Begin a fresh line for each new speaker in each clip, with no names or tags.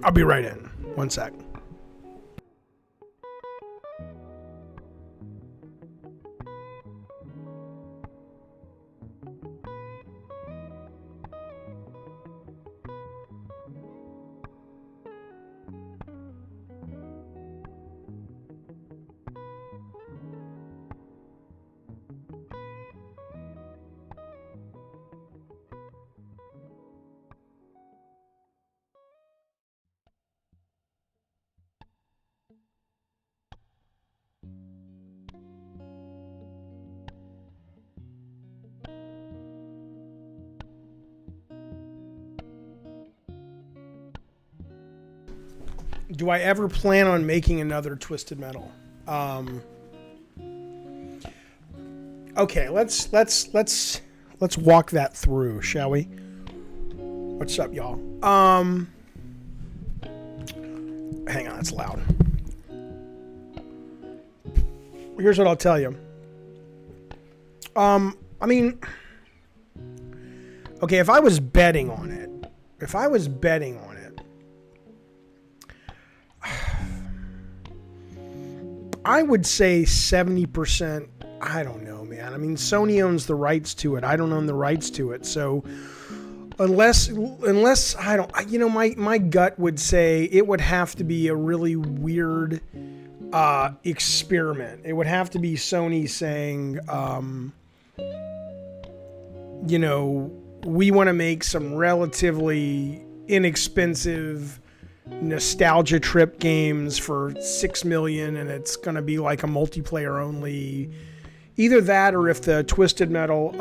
I'll be right in. One sec. Do I ever plan on making another Twisted Metal? Okay, let's walk that through, shall we? What's up, y'all? Hang on, it's loud. Here's what I'll tell you. I mean, okay, if I was betting on it, I would say 70%. I don't know, man. I mean, Sony owns the rights to it. I don't own the rights to it. So unless I don't, you know, my gut would say it would have to be a really weird experiment. It would have to be Sony saying, you know, we want to make some relatively inexpensive nostalgia trip games for $6 million, and it's going to be like a multiplayer only. Either that, or if the Twisted Metal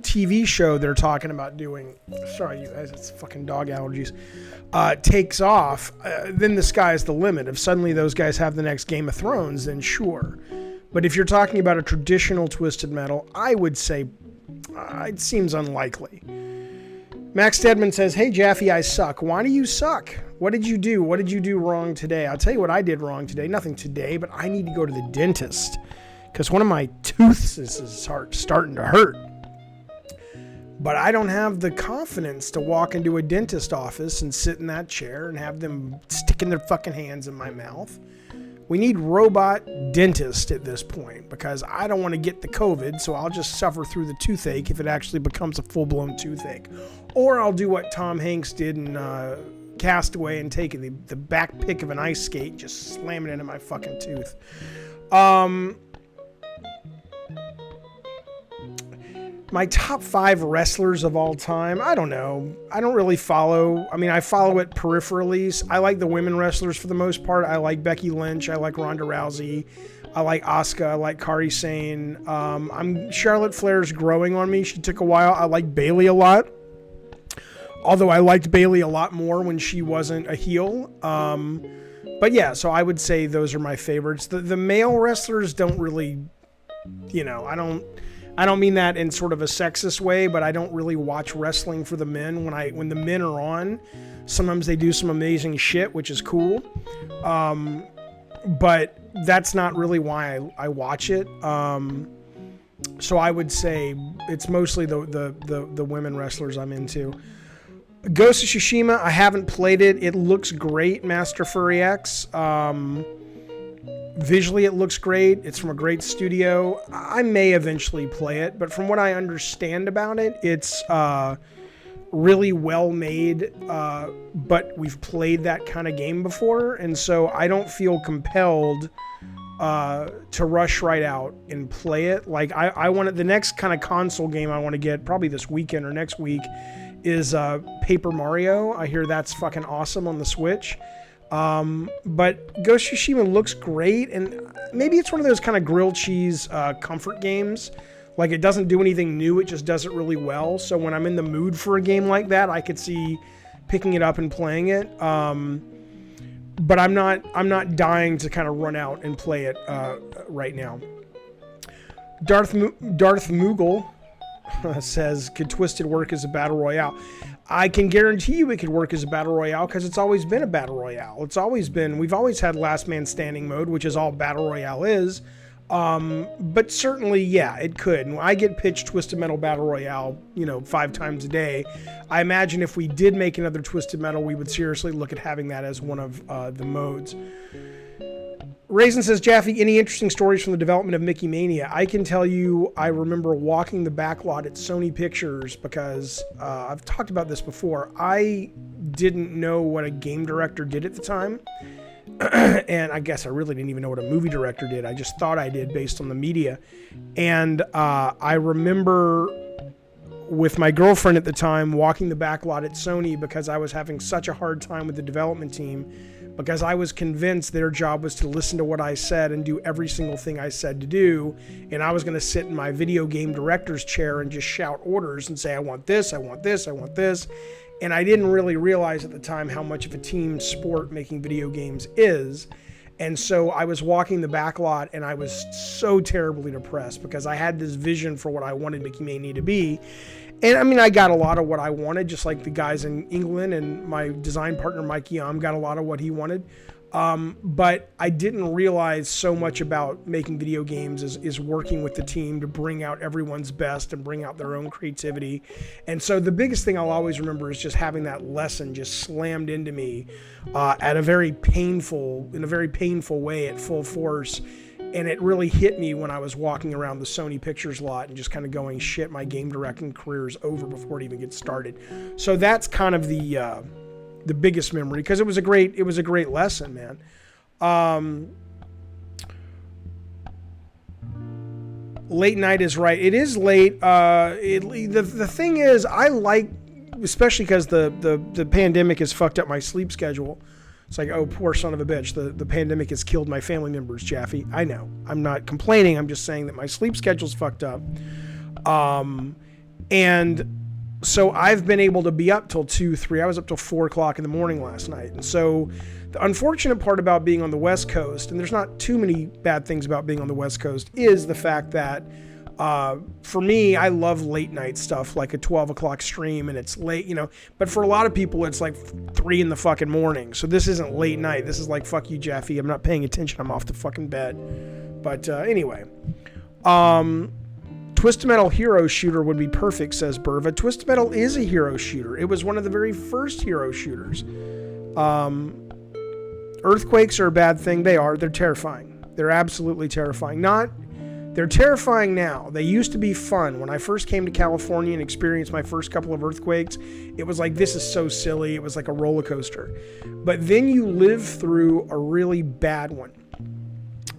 TV show they're talking about doing, sorry you guys, it's fucking dog allergies, takes off, then the sky's the limit. If suddenly those guys have the next Game of Thrones, then sure. But if you're talking about a traditional Twisted Metal, I would say it seems unlikely. Max Stedman says, hey, Jaffe, I suck. Why do you suck? What did you do? What did you do wrong today? I'll tell you what I did wrong today. Nothing today, but I need to go to the dentist because one of my tooths is starting to hurt. But I don't have the confidence to walk into a dentist office and sit in that chair and have them sticking their fucking hands in my mouth. We need robot dentists at this point because I don't want to get the COVID, so I'll just suffer through the toothache if it actually becomes a full-blown toothache. Or I'll do what Tom Hanks did in Castaway and take the back pick of an ice skate and just slam it into my fucking tooth. My top 5 wrestlers of all time, I don't know. I don't really follow. I mean, I follow it peripherally. I like the women wrestlers for the most part. I like Becky Lynch. I like Ronda Rousey. I like Asuka. I like Kairi Sane. Charlotte Flair's growing on me. She took a while. I like Bayley a lot. Although I liked Bayley a lot more when she wasn't a heel. But yeah, so I would say those are my favorites. The male wrestlers don't really, you know, I don't mean that in sort of a sexist way, but I don't really watch wrestling for the men. When the men are on, sometimes they do some amazing shit, which is cool. But that's not really why I watch it. So I would say it's mostly the women wrestlers I'm into. Ghost of Tsushima, I haven't played it. It looks great, Master Furry X. Visually, it looks great. It's from a great studio. I may eventually play it, but from what I understand about it, it's really well made, but we've played that kind of game before, and so I don't feel compelled to rush right out and play it. Like, I want the next kind of console game I want to get, probably this weekend or next week, is Paper Mario. I hear that's fucking awesome on the Switch. But Ghost of Tsushima looks great, and maybe it's one of those kind of grilled cheese comfort games. Like, it doesn't do anything new, it just does it really well. So when I'm in the mood for a game like that, I could see picking it up and playing it. But I'm not dying to kind of run out and play it right now. Darth Moogle says, could Twisted work as a battle royale? I can guarantee you it could work as a battle royale because it's always been a battle royale. We've always had last man standing mode, which is all battle royale is. But certainly, yeah, it could. When I get pitched Twisted Metal Battle Royale, 5 times a day, I imagine if we did make another Twisted Metal, we would seriously look at having that as one of the modes. Raisin says, Jaffe, any interesting stories from the development of Mickey Mania? I can tell you, I remember walking the backlot at Sony Pictures because I've talked about this before. I didn't know what a game director did at the time. And I guess I really didn't even know what a movie director did. I just thought I did based on the media. And I remember with my girlfriend at the time walking the backlot at Sony because I was having such a hard time with the development team because I was convinced their job was to listen to what I said and do every single thing I said to do. And I was going to sit in my video game director's chair and just shout orders and say, I want this, I want this, I want this. And I didn't really realize at the time how much of a team sport making video games is. And so I was walking the backlot and I was so terribly depressed because I had this vision for what I wanted Mickey Mania to be. And I mean, I got a lot of what I wanted, just like the guys in England, and my design partner, Mike Yam, got a lot of what he wanted. But I didn't realize so much about making video games is working with the team to bring out everyone's best and bring out their own creativity. And so the biggest thing I'll always remember is just having that lesson just slammed into me in a very painful way at full force. And it really hit me when I was walking around the Sony Pictures lot and just kind of going, shit, my game directing career is over before it even gets started. So that's kind of the biggest memory, because it was a great lesson, man. Late night is right. It is late. The thing is, I like, especially because the pandemic has fucked up my sleep schedule. It's like, oh, poor son of a bitch. The pandemic has killed my family members, Jaffe. I know. I'm not complaining. I'm just saying that my sleep schedule's fucked up. And so I've been able to be up till 2, 3. I was up till 4 o'clock in the morning last night. And so the unfortunate part about being on the West Coast, and there's not too many bad things about being on the West Coast, is the fact that for me, I love late night stuff, like a 12 o'clock stream, and it's late, but for a lot of people, it's like 3 in the fucking morning. So this isn't late night. This is like, fuck you, Jaffe. I'm not paying attention. I'm off the fucking bed. But anyway, Twisted Metal hero shooter would be perfect, says Burva. Twisted Metal is a hero shooter. It was one of the very first hero shooters. Earthquakes are a bad thing. They are. They're terrifying. They're absolutely terrifying. They're terrifying now. They used to be fun. When I first came to California and experienced my first couple of earthquakes, it was like, this is so silly. It was like a roller coaster. But then you live through a really bad one.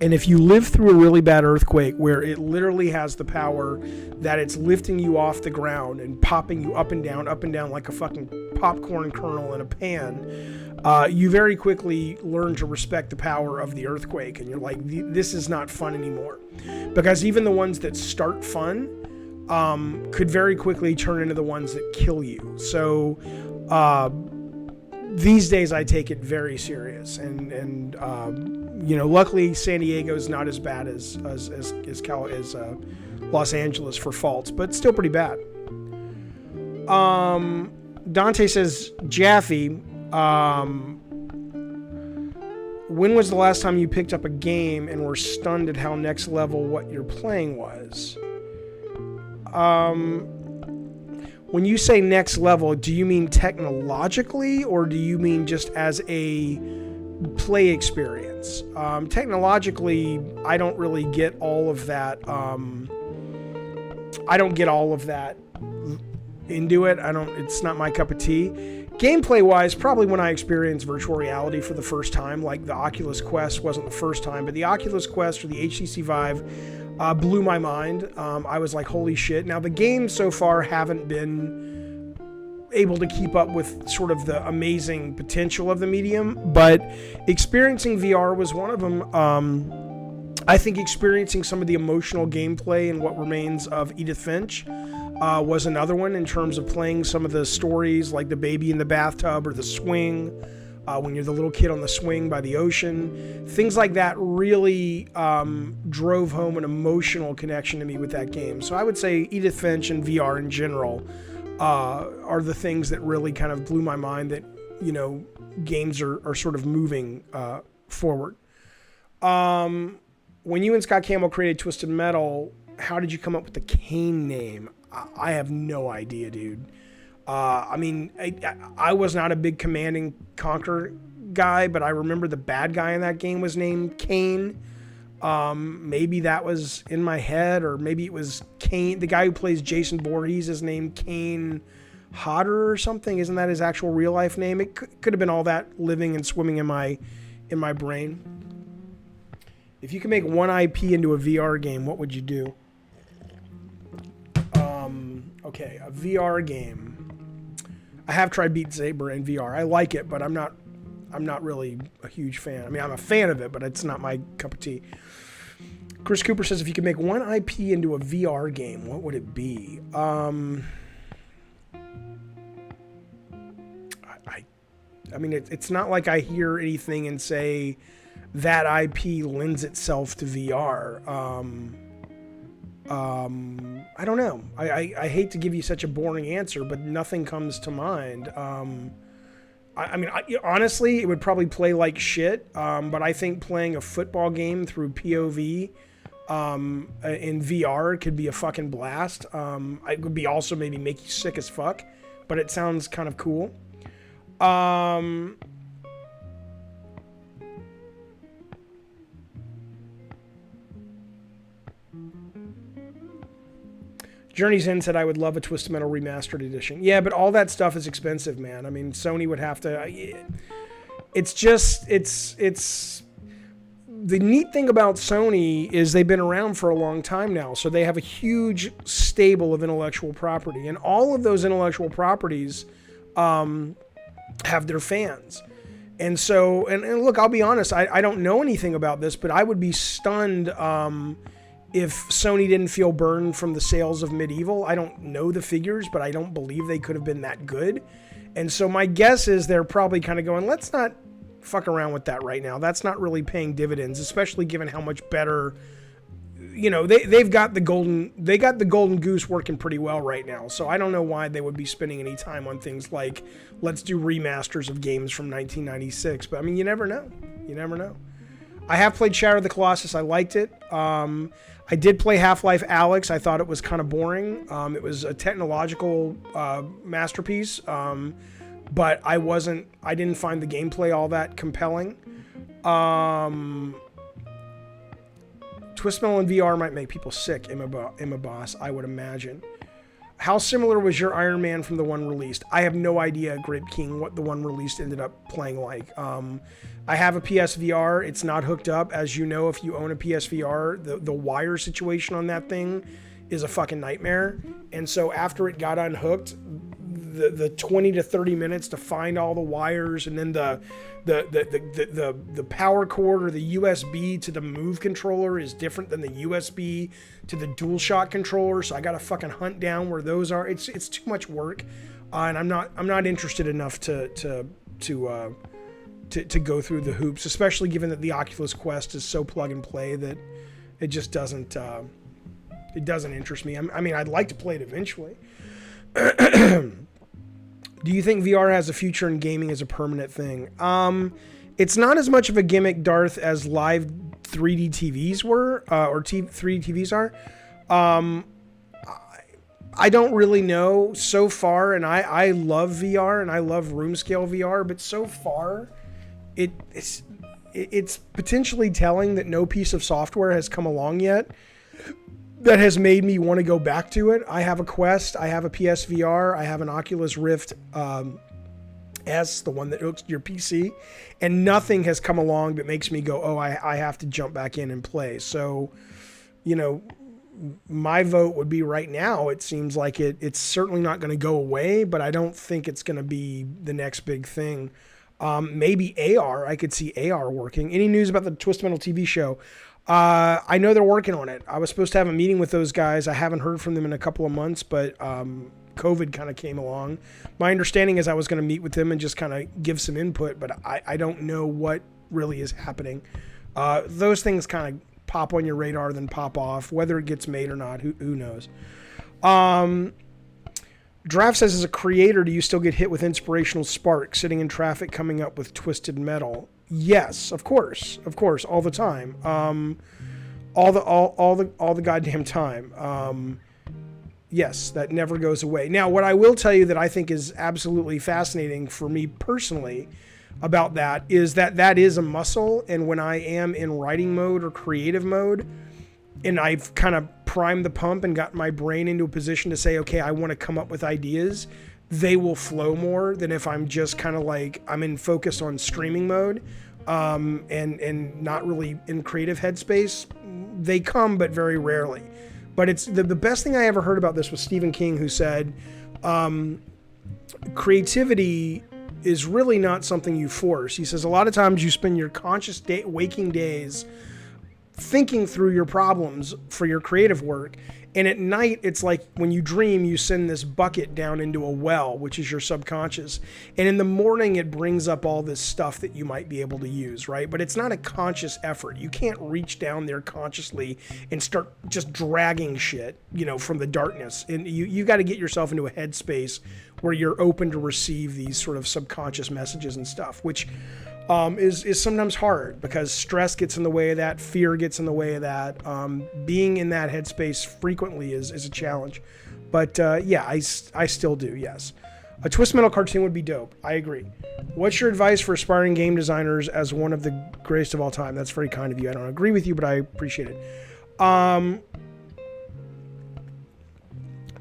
And if you live through a really bad earthquake where it literally has the power that it's lifting you off the ground and popping you up and down like a fucking popcorn kernel in a pan, you very quickly learn to respect the power of the earthquake. And you're like, this is not fun anymore. Because even the ones that start fun could very quickly turn into the ones that kill you. So these days I take it very serious. And luckily San Diego's not as bad as Los Angeles for faults, but still pretty bad. Dante says, Jaffe, when was the last time you picked up a game and were stunned at how next level what you're playing was? When you say next level, do you mean technologically, or do you mean just as a play experience? Technologically, I don't really get all of that. I don't get all of that into it. It's not my cup of tea. Gameplay wise, probably when I experienced virtual reality for the first time, like the Oculus Quest wasn't the first time, but the Oculus Quest or the HTC Vive blew my mind. I was like, holy shit. Now the games so far haven't been able to keep up with sort of the amazing potential of the medium, but experiencing VR was one of them. I think experiencing some of the emotional gameplay and what remains of Edith Finch was another one, in terms of playing some of the stories like the baby in the bathtub or the swing, when you're the little kid on the swing by the ocean. Things like that really drove home an emotional connection to me with that game. So I would say Edith Finch and VR in general are the things that really kind of blew my mind, that, games are sort of moving forward. when you and Scott Campbell created Twisted Metal, how did you come up with the Kane name? I have no idea, dude. I mean, I was not a big Command and Conquer guy, but I remember the bad guy in that game was named Kane. Maybe that was in my head, or maybe it was Kane. The guy who plays Jason Voorhees is named Kane Hodder or something. Isn't that his actual real life name? It could have been all that living and swimming in my brain. If you could make one IP into a VR game, what would you do? Okay, a VR game. I have tried Beat Saber in VR. I like it, but I'm not really a huge fan. I mean, I'm a fan of it, but it's not my cup of tea. Chris Cooper says, if you could make one IP into a VR game, what would it be? I mean, it's not like I hear anything and say that IP lends itself to VR. I don't know. I hate to give you such a boring answer, but nothing comes to mind. I mean, honestly, it would probably play like shit, but I think playing a football game through POV in VR could be a fucking blast. It would be also maybe make you sick as fuck, but it sounds kind of cool. Journey's End said, I would love a Twisted Metal remastered edition. Yeah, but all that stuff is expensive, man. I mean, Sony would have to... It's... The neat thing about Sony is they've been around for a long time now, so they have a huge stable of intellectual property. And all of those intellectual properties have their fans. And so... And look, I'll be honest, I don't know anything about this, but I would be stunned... if Sony didn't feel burned from the sales of Medieval. I don't know the figures, but I don't believe they could have been that good. And so my guess is they're probably kind of going, let's not fuck around with that right now. That's not really paying dividends, especially given how much better, you know, they got the golden goose working pretty well right now. So I don't know why they would be spending any time on things like, let's do remasters of games from 1996. But I mean, you never know. You never know. I have played Shadow of the Colossus. I liked it. I did play Half-Life Alyx. I thought it was kind of boring. It was a technological masterpiece, but I didn't find the gameplay all that compelling. Twisted Metal in VR might make people sick, Emma Boss, I would imagine. How similar was your Iron Man from the one released? I have no idea, Grape King, what the one released ended up playing like. I have a PSVR. It's not hooked up. As you know, if you own a PSVR, the wire situation on that thing is a fucking nightmare. And so after it got unhooked, the 20 to 30 minutes to find all the wires, and then the power cord or the USB to the Move controller is different than the USB to the DualShock controller. So I got to fucking hunt down where those are. It's too much work, and I'm not interested enough to go through the hoops, especially given that the Oculus Quest is so plug and play that it just doesn't interest me. I mean, I'd like to play it eventually. Do you think VR has a future in gaming as a permanent thing? It's not as much of a gimmick, Darth, as live 3D TVs were, or 3D TVs are. I don't really know so far, and I love VR and I love room scale VR, but so far it's potentially telling that no piece of software has come along yet that has made me want to go back to it. I have a Quest, I have a PSVR, I have an Oculus Rift S, the one that hooks to your PC, and nothing has come along that makes me go, oh, I have to jump back in and play. So, you know, my vote would be right now. It seems like it's certainly not going to go away, but I don't think it's going to be the next big thing. Maybe AR. I could see AR working. Any news about the Twisted Metal TV show? I know they're working on it. I was supposed to have a meeting with those guys. I haven't heard from them in a couple of months, but COVID kind of came along. My understanding is I was going to meet with them and just kind of give some input, but I don't know what really is happening. Those things kind of pop on your radar, then pop off. Whether it gets made or not, who knows? Draft says, as a creator, do you still get hit with inspirational sparks sitting in traffic coming up with Twisted Metal? Yes, of course, all the time. all the goddamn time. Yes, that never goes away. Now, what I will tell you that I think is absolutely fascinating for me personally about that is that is a muscle. And when I am in writing mode or creative mode, and I've kind of primed the pump and got my brain into a position to say, okay, I want to come up with ideas, they will flow more than if I'm just kind of like, I'm in focus on streaming mode, and not really in creative headspace. They come, but very rarely. But it's the best thing I ever heard about this was Stephen King, who said, creativity is really not something you force. He says a lot of times you spend your conscious waking days thinking through your problems for your creative work. And at night, it's like when you dream, you send this bucket down into a well, which is your subconscious. And in the morning, it brings up all this stuff that you might be able to use, right? But it's not a conscious effort. You can't reach down there consciously and start just dragging shit, from the darkness. And you got to get yourself into a headspace where you're open to receive these sort of subconscious messages and stuff, which is sometimes hard because stress gets in the way of that, fear gets in the way of that. Being in that headspace frequently is a challenge. But I still do, yes. A Twist Metal cartoon would be dope. I agree. What's your advice for aspiring game designers as one of the greatest of all time? That's very kind of you. I don't agree with you, but I appreciate it.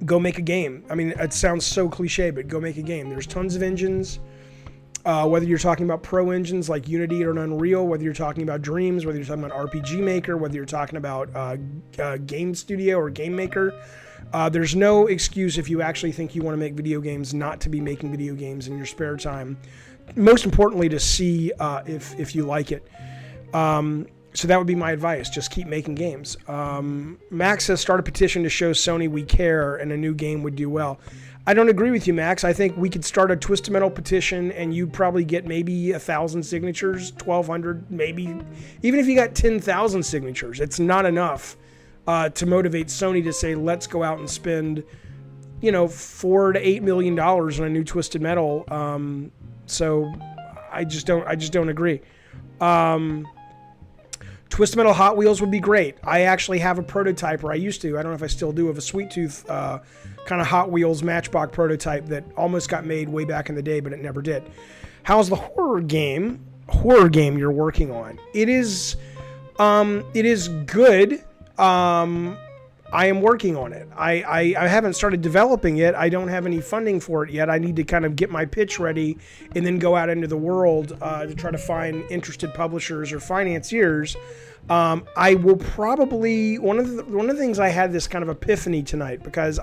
Go make a game. I mean, it sounds so cliche, but go make a game. There's tons of engines. Whether you're talking about pro engines like Unity or Unreal, whether you're talking about Dreams, whether you're talking about RPG Maker, whether you're talking about Game Studio or Game Maker, there's no excuse if you actually think you want to make video games not to be making video games in your spare time. Most importantly, to see if you like it. So that would be my advice. Just keep making games. Max says start a petition to show Sony we care and a new game would do well. I don't agree with you, Max. I think we could start a Twisted Metal petition and you'd probably get maybe 1,000 signatures, 1,200, maybe. Even if you got 10,000 signatures, it's not enough to motivate Sony to say, let's go out and spend, $4 to $8 million on a new Twisted Metal. So I just don't agree. Twisted Metal Hot Wheels would be great. I actually have a prototype, or I used to, I don't know if I still do, of a Sweet Tooth kind of Hot Wheels Matchbox prototype that almost got made way back in the day, but it never did. How's the horror game you're working on? It is good. I am working on it. I haven't started developing it. I don't have any funding for it yet. I need to kind of get my pitch ready and then go out into the world to try to find interested publishers or financiers. I will probably, one of the things I had this kind of epiphany tonight, because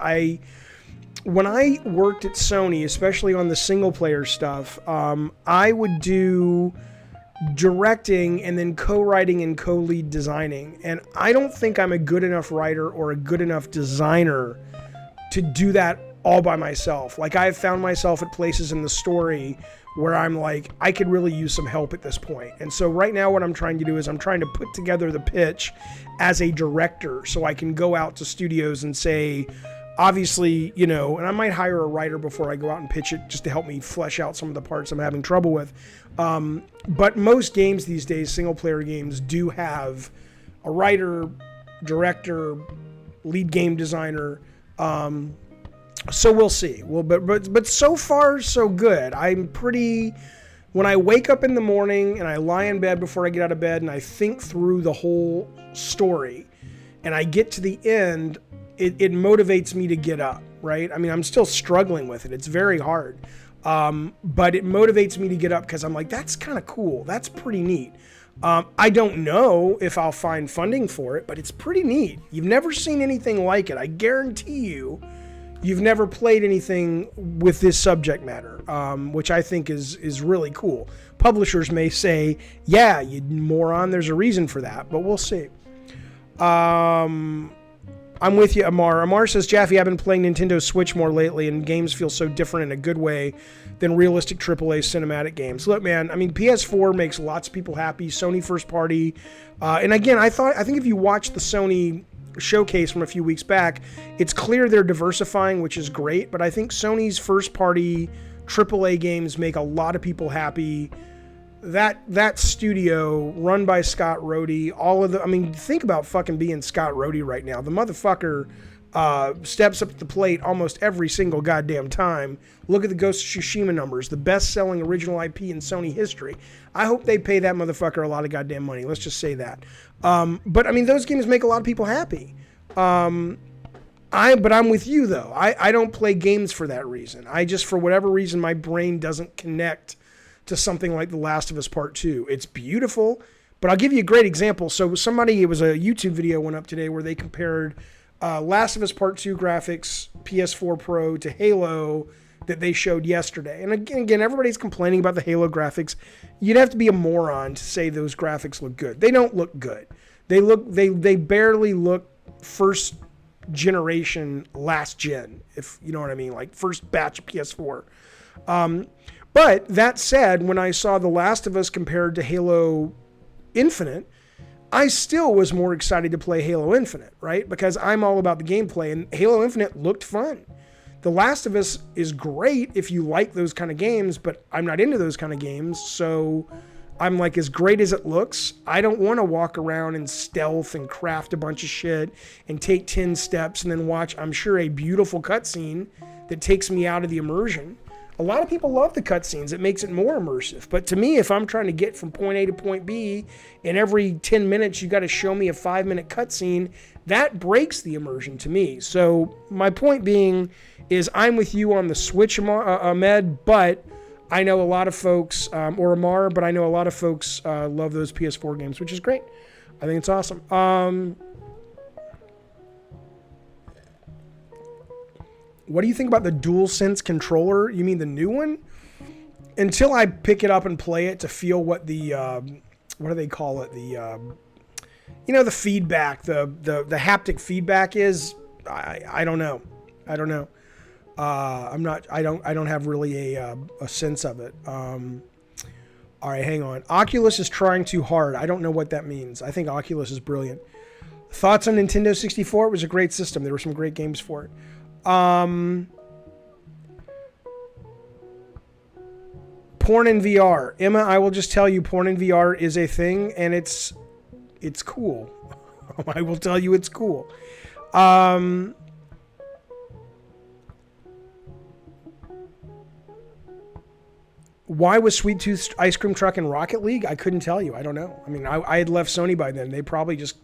when I worked at Sony, especially on the single player stuff, I would do directing and then co-writing and co-lead designing. And I don't think I'm a good enough writer or a good enough designer to do that all by myself. Like, I've found myself at places in the story where I'm like, I could really use some help at this point. And so right now what I'm trying to do is I'm trying to put together the pitch as a director so I can go out to studios and say, obviously, and I might hire a writer before I go out and pitch it just to help me flesh out some of the parts I'm having trouble with. But most games these days, single player games, do have a writer, director, lead game designer. So we'll see. But so far so good. When I wake up in the morning and I lie in bed before I get out of bed and I think through the whole story and I get to the end, it motivates me to get up, right? I mean, I'm still struggling with it. It's very hard. But it motivates me to get up because I'm like, that's kind of cool. That's pretty neat. I don't know if I'll find funding for it, but it's pretty neat. You've never seen anything like it. I guarantee you've never played anything with this subject matter, which I think is really cool. Publishers may say, yeah, you moron, there's a reason for that, but we'll see. I'm with you, Amar. Amar says, Jaffe, I've been playing Nintendo Switch more lately, and games feel so different in a good way than realistic AAA cinematic games. Look, man, I mean, PS4 makes lots of people happy. Sony first party. And again, I think if you watch the Sony showcase from a few weeks back, it's clear they're diversifying, which is great. But I think Sony's first party AAA games make a lot of people happy. that studio run by Scott Rhodey, think about fucking being Scott Rhodey right now. The motherfucker steps up to the plate almost every single goddamn time. Look at the Ghost of Tsushima numbers, the best-selling original IP in Sony history. I hope they pay that motherfucker a lot of goddamn money. Let's just say that. But I mean, those games make a lot of people happy. But I'm with you though. I don't play games for that reason. I just, for whatever reason, my brain doesn't connect to something like The Last of Us Part 2. It's beautiful, but I'll give you a great example. So it was a YouTube video went up today where they compared Last of Us Part 2 graphics, PS4 Pro, to Halo that they showed yesterday. And again, everybody's complaining about the Halo graphics. You'd have to be a moron to say those graphics look good. They don't look good. They barely look first generation, last gen, if you know what I mean, like first batch PS4. But that said, when I saw The Last of Us compared to Halo Infinite, I still was more excited to play Halo Infinite, right? Because I'm all about the gameplay, and Halo Infinite looked fun. The Last of Us is great if you like those kind of games, but I'm not into those kind of games, so I'm like, as great as it looks, I don't want to walk around and stealth and craft a bunch of shit and take 10 steps and then watch, I'm sure, a beautiful cutscene that takes me out of the immersion. A lot of people love the cutscenes. It makes it more immersive. But to me, if I'm trying to get from point A to point B, and every 10 minutes you got to show me a 5-minute cutscene, that breaks the immersion to me. So my point being is I'm with you on the Switch, Ahmed, but I know a lot of folks, or Amar, but I know a lot of folks love those PS4 games, which is great. I think it's awesome. What do you think about the DualSense controller? You mean the new one? Until I pick it up and play it to feel what the, what do they call it? The feedback, the haptic feedback is, I don't know. I don't have really a sense of it. All right, hang on. Oculus is trying too hard. I don't know what that means. I think Oculus is brilliant. Thoughts on Nintendo 64? It was a great system. There were some great games for it. Porn in VR. Emma, I will just tell you, porn in VR is a thing, and it's cool. I will tell you it's cool. Why was Sweet Tooth Ice Cream Truck in Rocket League? I couldn't tell you. I don't know. I mean, I had left Sony by then. They probably just...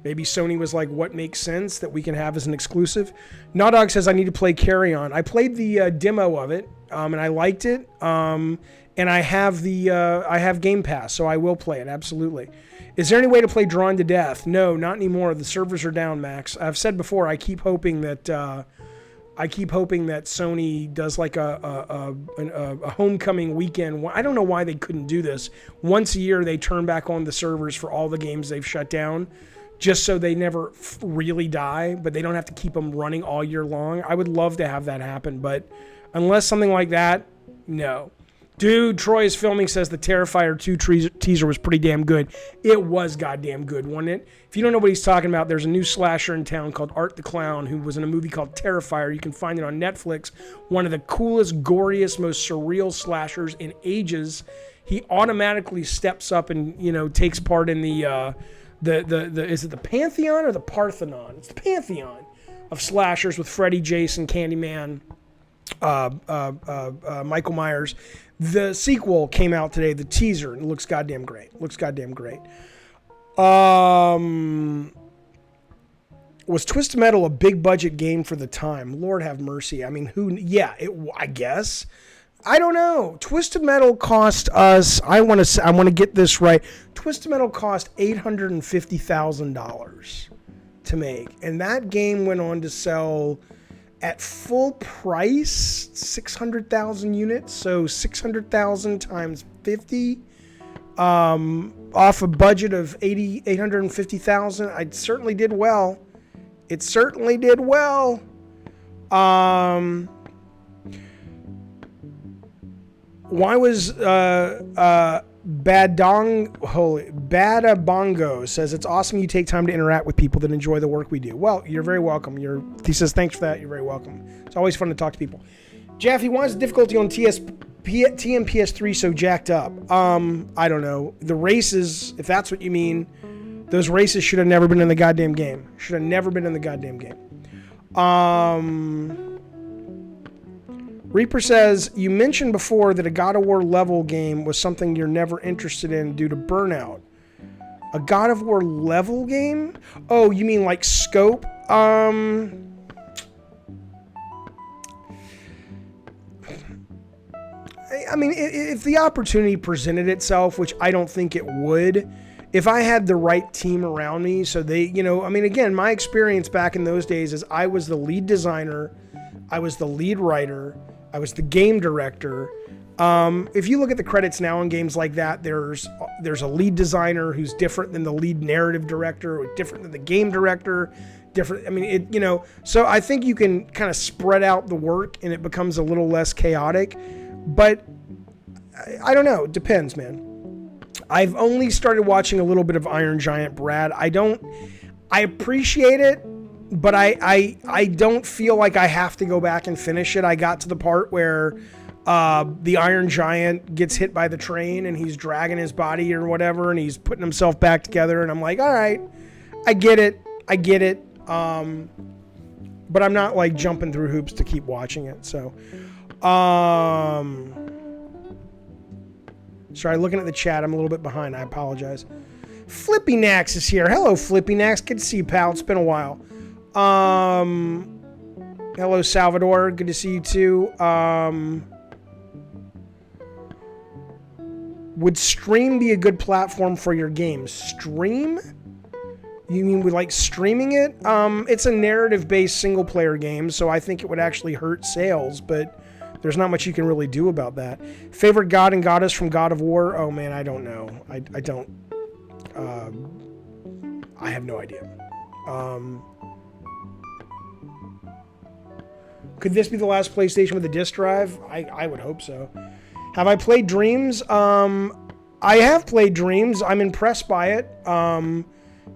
Maybe Sony was like, what makes sense that we can have as an exclusive? Nawdog says, I need to play Carry On. I played the demo of it, and I liked it. And I have I have Game Pass, so I will play it, absolutely. Is there any way to play Drawn to Death? No, not anymore. The servers are down, Max. I've said before, I keep hoping that Sony does like a homecoming weekend. I don't know why they couldn't do this. Once a year, they turn back on the servers for all the games they've shut down, just so they never really die, but they don't have to keep them running all year long. I would love to have that happen, but unless something like that, no. Dude, Troy is filming, says the Terrifier 2 teaser was pretty damn good. It was goddamn good, wasn't it? If you don't know what he's talking about, there's a new slasher in town called Art the Clown, who was in a movie called Terrifier. You can find it on Netflix. One of the coolest, goriest, most surreal slashers in ages. He automatically steps up and, takes part in the is it the Pantheon or the Parthenon? It's the Pantheon of slashers with Freddy, Jason, Candyman, Michael Myers. The sequel came out today, the teaser, and it looks goddamn great. Was Twisted Metal a big budget game for the time? Lord have mercy. I mean, I guess. I don't know. Twisted Metal cost us, I want to get this right. Twisted Metal cost $850,000 to make. And that game went on to sell at full price 600,000 units. So 600,000 times 50 off a budget of 850,000. It certainly did well. Why was Badabongo says, it's awesome you take time to interact with people that enjoy the work we do. Well, you're very welcome. He says, thanks for that. You're very welcome. It's always fun to talk to people. Jaffe, why is the difficulty on TMPS3 so jacked up? I don't know. The races, if that's what you mean, those races should have never been in the goddamn game. Should have never been in the goddamn game. Reaper says, you mentioned before that a God of War level game was something you're never interested in due to burnout. A God of War level game? Oh, you mean like scope? I mean, if the opportunity presented itself, which I don't think it would, if I had the right team around me, so they, you know, I mean, again, my experience back in those days is I was the lead designer, I was the lead writer, I was the game director. If you look at the credits now in games like that, there's a lead designer who's different than the lead narrative director, or different than the game director, different. I mean, it, you know, so I think you can kind of spread out the work and it becomes a little less chaotic. But I don't know. It depends, man. I've only started watching a little bit of Iron Giant, Brad. I appreciate it, but I don't feel like I have to go back and finish it. I got to the part where the Iron Giant gets hit by the train and he's dragging his body or whatever and he's putting himself back together. And I'm like, all right, I get it. But I'm not like jumping through hoops to keep watching it. So, sorry, looking at the chat, I'm a little bit behind. I apologize. Flippy Nax is here. Hello, Flippy Nax. Good to see you, pal. It's been a while. Hello, Salvador. Good to see you too. Would Stream be a good platform for your game? Stream? You mean with like streaming it? It's a narrative-based single-player game, so I think it would actually hurt sales, but there's not much you can really do about that. Favorite god and goddess from God of War? Oh man, I don't know. I don't. I have no idea. Could this be the last PlayStation with a disc drive? I would hope so. Have I played Dreams? I have played Dreams. I'm impressed by it.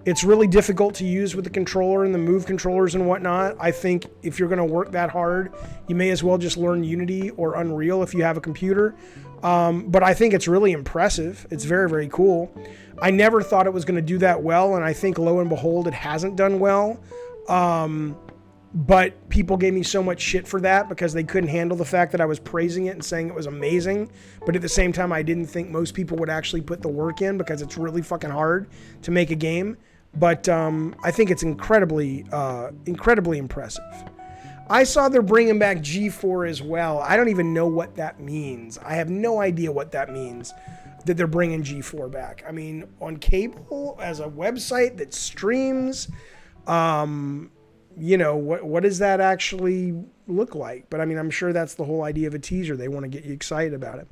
It's really difficult to use with the controller and the move controllers and whatnot. I think if you're going to work that hard, you may as well just learn Unity or Unreal if you have a computer. But I think it's really impressive. It's very, very cool. I never thought it was going to do that well, and I think lo and behold, it hasn't done well. But people gave me so much shit for that because they couldn't handle the fact that I was praising it and saying it was amazing. But at the same time, I didn't think most people would actually put the work in because it's really fucking hard to make a game. But I think it's incredibly impressive. I saw they're bringing back G4 as well. I don't even know what that means. I have no idea what that means, that they're bringing G4 back. I mean, on cable, as a website that streams, you know, what does that actually look like? But I mean, I'm sure that's the whole idea of a teaser. They want to get you excited about it.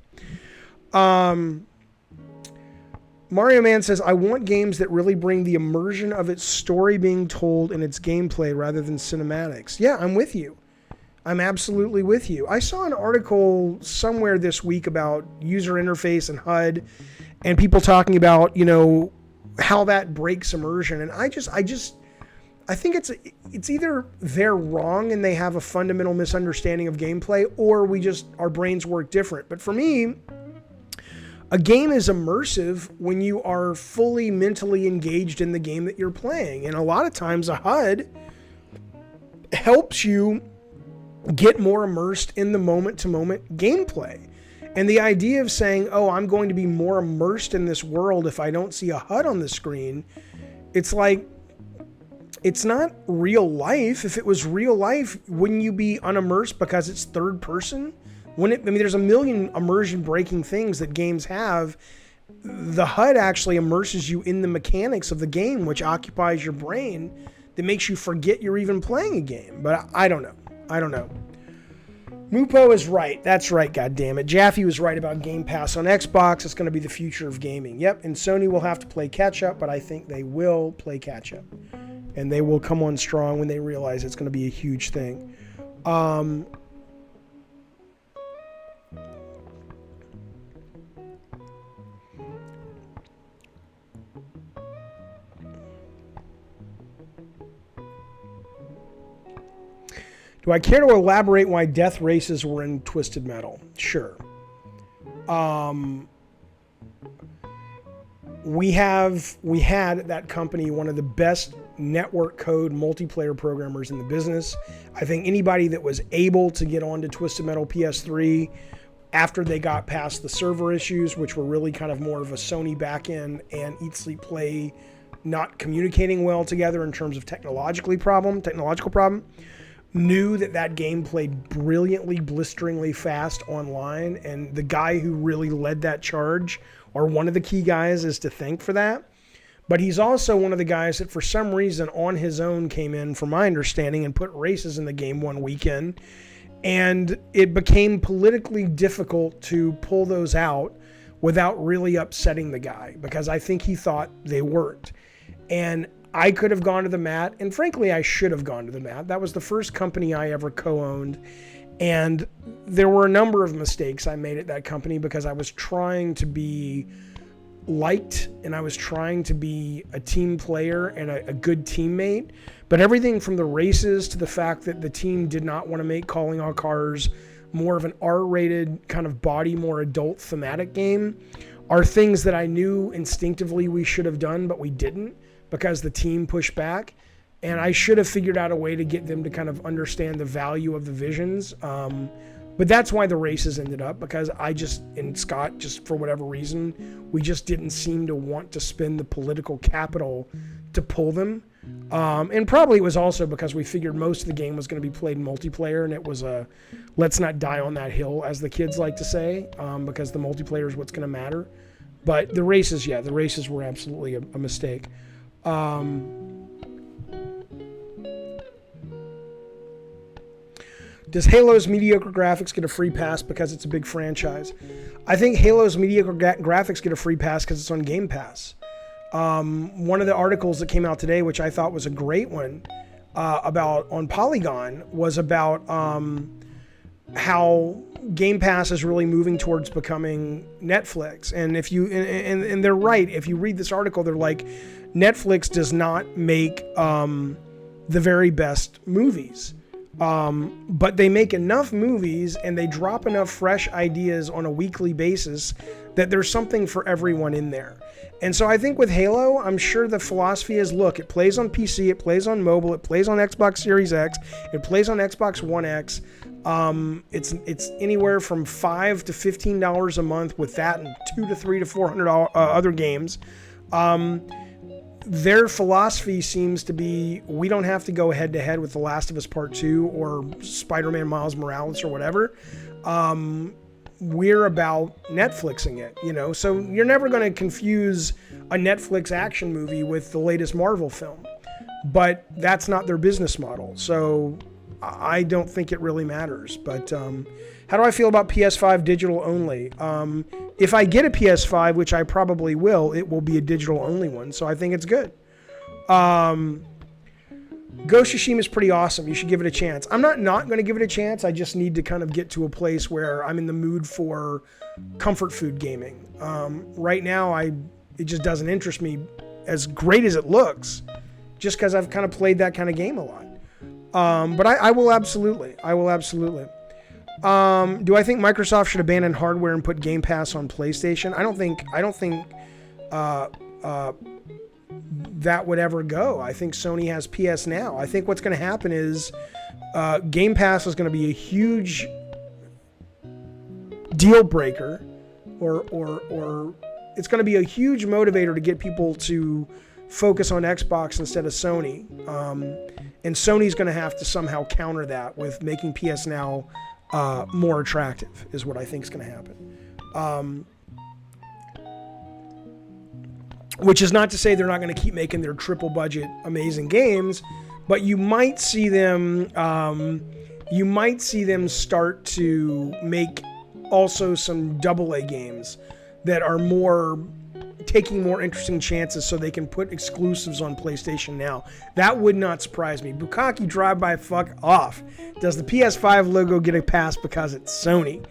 Mario Man says, I want games that really bring the immersion of its story being told in its gameplay rather than cinematics. Yeah, I'm with you. I'm absolutely with you. I saw an article somewhere this week about user interface and HUD and people talking about, you know, how that breaks immersion. And I think it's either they're wrong and they have a fundamental misunderstanding of gameplay, or our brains work different. But for me, a game is immersive when you are fully mentally engaged in the game that you're playing. And a lot of times a HUD helps you get more immersed in the moment-to-moment gameplay. And the idea of saying, oh, I'm going to be more immersed in this world if I don't see a HUD on the screen, it's like, it's not real life. If it was real life, wouldn't you be unimmersed because it's third person? There's a million immersion breaking things that games have. The HUD actually immerses you in the mechanics of the game, which occupies your brain, that makes you forget you're even playing a game. But I don't know. Mupo is right. That's right, goddammit. Jaffe was right about Game Pass on Xbox. It's going to be the future of gaming. Yep, and Sony will have to play catch up, but I think they will play catch up. And they will come on strong when they realize it's going to be a huge thing. Do I care to elaborate why death races were in Twisted Metal? Sure. We had at that company one of the best network code multiplayer programmers in the business. I think anybody that was able to get onto Twisted Metal PS3 after they got past the server issues, which were really kind of more of a Sony backend and Eat Sleep Play not communicating well together in terms of technological problem, knew that game played brilliantly, blisteringly fast online, and the guy who really led that charge, or one of the key guys, is to thank for that. But he's also one of the guys that for some reason on his own came in, from my understanding, and put races in the game one weekend, and it became politically difficult to pull those out without really upsetting the guy, because I think he thought they worked. And I could have gone to the mat, and frankly, I should have gone to the mat. That was the first company I ever co-owned, and there were a number of mistakes I made at that company because I was trying to be liked, and I was trying to be a team player and a good teammate. But everything from the races to the fact that the team did not want to make Calling All Cars more of an R-rated kind of body, more adult thematic game are things that I knew instinctively we should have done, but we didn't, because the team pushed back, and I should have figured out a way to get them to kind of understand the value of the visions. But that's why the races ended up, because and Scott, just for whatever reason, we just didn't seem to want to spend the political capital to pull them. And probably it was also because we figured most of the game was going to be played in multiplayer, and it was let's not die on that hill, as the kids like to say, because the multiplayer is what's going to matter. But the races were absolutely a mistake. Does Halo's mediocre graphics get a free pass because it's a big franchise? I think Halo's mediocre graphics get a free pass because it's on Game Pass. One of the articles that came out today, which I thought was a great one, on Polygon, was about how Game Pass is really moving towards becoming Netflix. And if you and they're right. If you read this article, they're like, Netflix does not make the very best movies. But they make enough movies and they drop enough fresh ideas on a weekly basis that there's something for everyone in there. And so I think with Halo, I'm sure the philosophy is, look, it plays on PC, it plays on mobile, it plays on Xbox Series X, it plays on Xbox One X. It's anywhere from $5 to $15 a month with that, and $200 to $300 to $400 other games. Their philosophy seems to be, we don't have to go head to head with The Last of Us Part 2 or Spider-Man Miles Morales or whatever. We're about Netflixing it, so you're never going to confuse a Netflix action movie with the latest Marvel film, but that's not their business model. So I don't think it really matters. But how do I feel about PS5 digital only? If I get a PS5, which I probably will, it will be a digital only one. So I think it's good. Ghost of Tsushima is pretty awesome. You should give it a chance. I'm not going to give it a chance. I just need to kind of get to a place where I'm in the mood for comfort food gaming. Right now, it just doesn't interest me as great as it looks, just because I've kind of played that kind of game a lot. But I will absolutely. Do I think Microsoft should abandon hardware and put Game Pass on PlayStation? I don't think that would ever go. I think Sony has PS Now. I think what's going to happen is Game Pass is going to be a huge deal breaker, or it's going to be a huge motivator to get people to focus on Xbox instead of Sony. And Sony's going to have to somehow counter that with making PS Now more attractive, is what I think is going to happen. Which is not to say they're not going to keep making their triple budget amazing games, but you might see them start to make also some AA games that are taking more interesting chances, so they can put exclusives on PlayStation Now. That would not surprise me. Bukaki, drive-by, fuck off. Does the PS5 logo get a pass because it's Sony?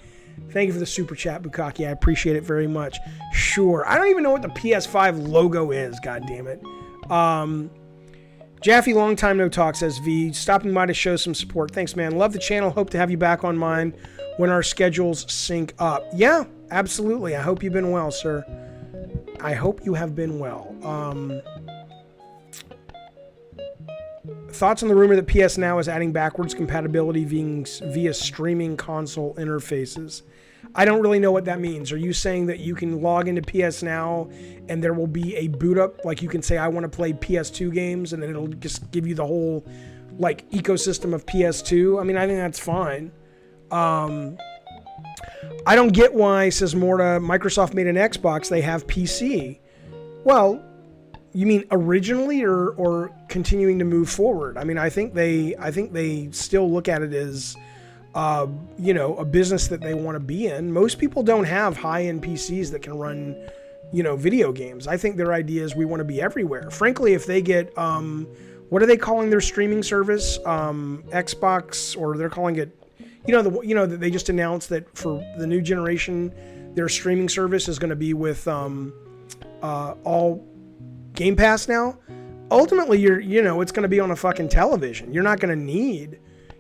Thank you for the super chat, Bukaki. I appreciate it very much. Sure. I don't even know what the PS5 logo is, god damn it. Jaffe, long time no talk, says V. Stopping by to show some support. Thanks, man. Love the channel. Hope to have you back on mine when our schedules sync up. Yeah, absolutely. I hope you've been well, sir. I hope you have been well. Thoughts on the rumor that PS Now is adding backwards compatibility via streaming console interfaces? I don't really know what that means. Are you saying that you can log into PS Now and there will be a boot up? Like you can say, I want to play PS2 games, and then it'll just give you the whole like ecosystem of PS2. I mean, I think that's fine. I don't get why, says Morta, Microsoft made an Xbox, they have PC. Well, you mean originally or continuing to move forward? I mean, I think they still look at it as a business that they want to be in. Most people don't have high-end PCs that can run, video games. I think their idea is we want to be everywhere. Frankly, if they get, what are they calling their streaming service? Xbox, or they're calling it, that they just announced that for the new generation, their streaming service is going to be with all Game Pass now. Ultimately, it's going to be on a fucking television. You're not going to need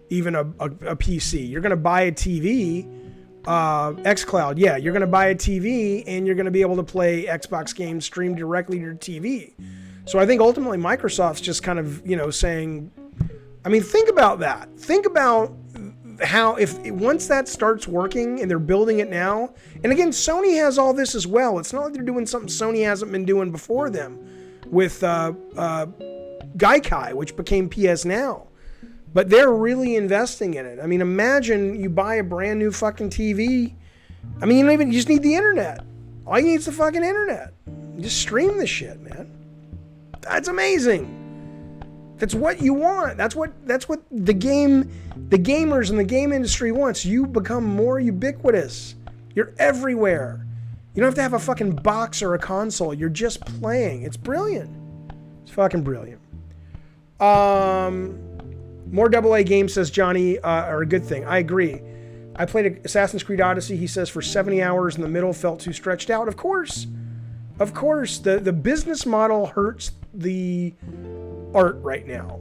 even a PC. You're going to buy a TV, xCloud. Yeah, you're going to buy a TV and you're going to be able to play Xbox games streamed directly to your TV. So I think ultimately Microsoft's just kind of, saying, I mean, think about that. Think about how once that starts working and they're building it now, and again, Sony has all this as well. It's not like they're doing something Sony hasn't been doing before them with Gaikai, which became PS Now. But they're really investing in it. I mean, imagine you buy a brand new fucking TV. I mean, you just need the internet. All you need is the fucking internet. Just stream the shit, man. That's amazing. That's what you want. That's what the gamers and the game industry wants. You become more ubiquitous. You're everywhere. You don't have to have a fucking box or a console. You're just playing. It's brilliant. It's fucking brilliant. More AA games, says Johnny, are a good thing. I agree. I played Assassin's Creed Odyssey, he says, for 70 hours in the middle, felt too stretched out. Of course. The business model hurts the art right now.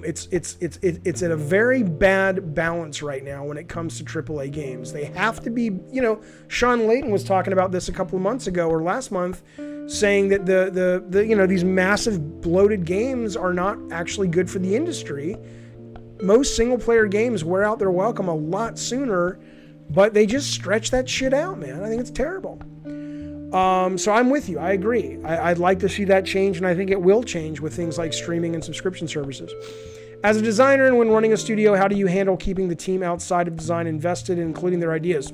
It's at a very bad balance right now when it comes to AAA games. They have to be, Sean Layton was talking about this a couple of months ago or last month, saying that the these massive bloated games are not actually good for the industry. Most single-player games wear out their welcome a lot sooner, but they just stretch that shit out, man. I think it's terrible. So I'm with you. I agree. I'd like to see that change, and I think it will change with things like streaming and subscription services. As a designer and when running a studio, how do you handle keeping the team outside of design invested and including their ideas?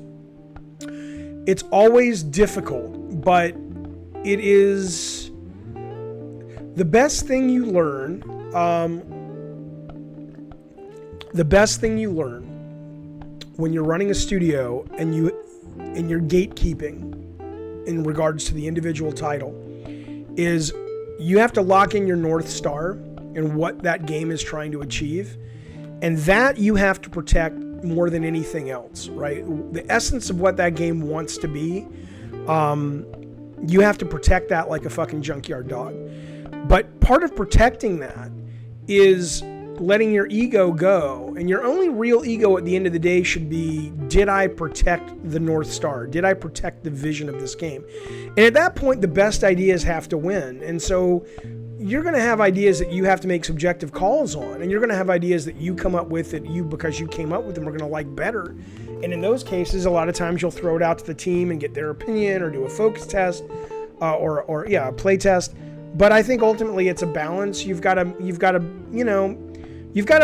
It's always difficult, but it is the best thing you learn. The best thing you learn when you're running a studio and you're gatekeeping in regards to the individual title is you have to lock in your North Star and what that game is trying to achieve. And that you have to protect more than anything else, right? The essence of what that game wants to be, you have to protect that like a fucking junkyard dog. But part of protecting that is letting your ego go, and your only real ego at the end of the day should be, did I protect the North Star? Did I protect the vision of this game? And at that point, the best ideas have to win. And so you're going to have ideas that you have to make subjective calls on, and you're going to have ideas that you come up with that because you came up with them, are going to like better. And in those cases, a lot of times you'll throw it out to the team and get their opinion, or do a focus test, or a play test. But I think ultimately it's a balance. You've got to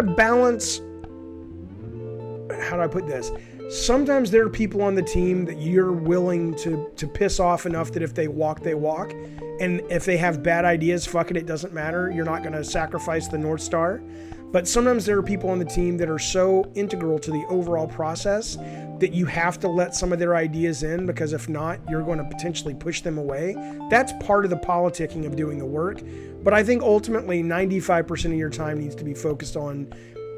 balance. How do I put this? Sometimes there are people on the team that you're willing to piss off enough that if they walk, they walk. And if they have bad ideas, fuck it, it doesn't matter. You're not going to sacrifice the North Star. But sometimes there are people on the team that are so integral to the overall process that you have to let some of their ideas in, because if not, you're going to potentially push them away. That's part of the politicking of doing the work. But I think ultimately 95% of your time needs to be focused on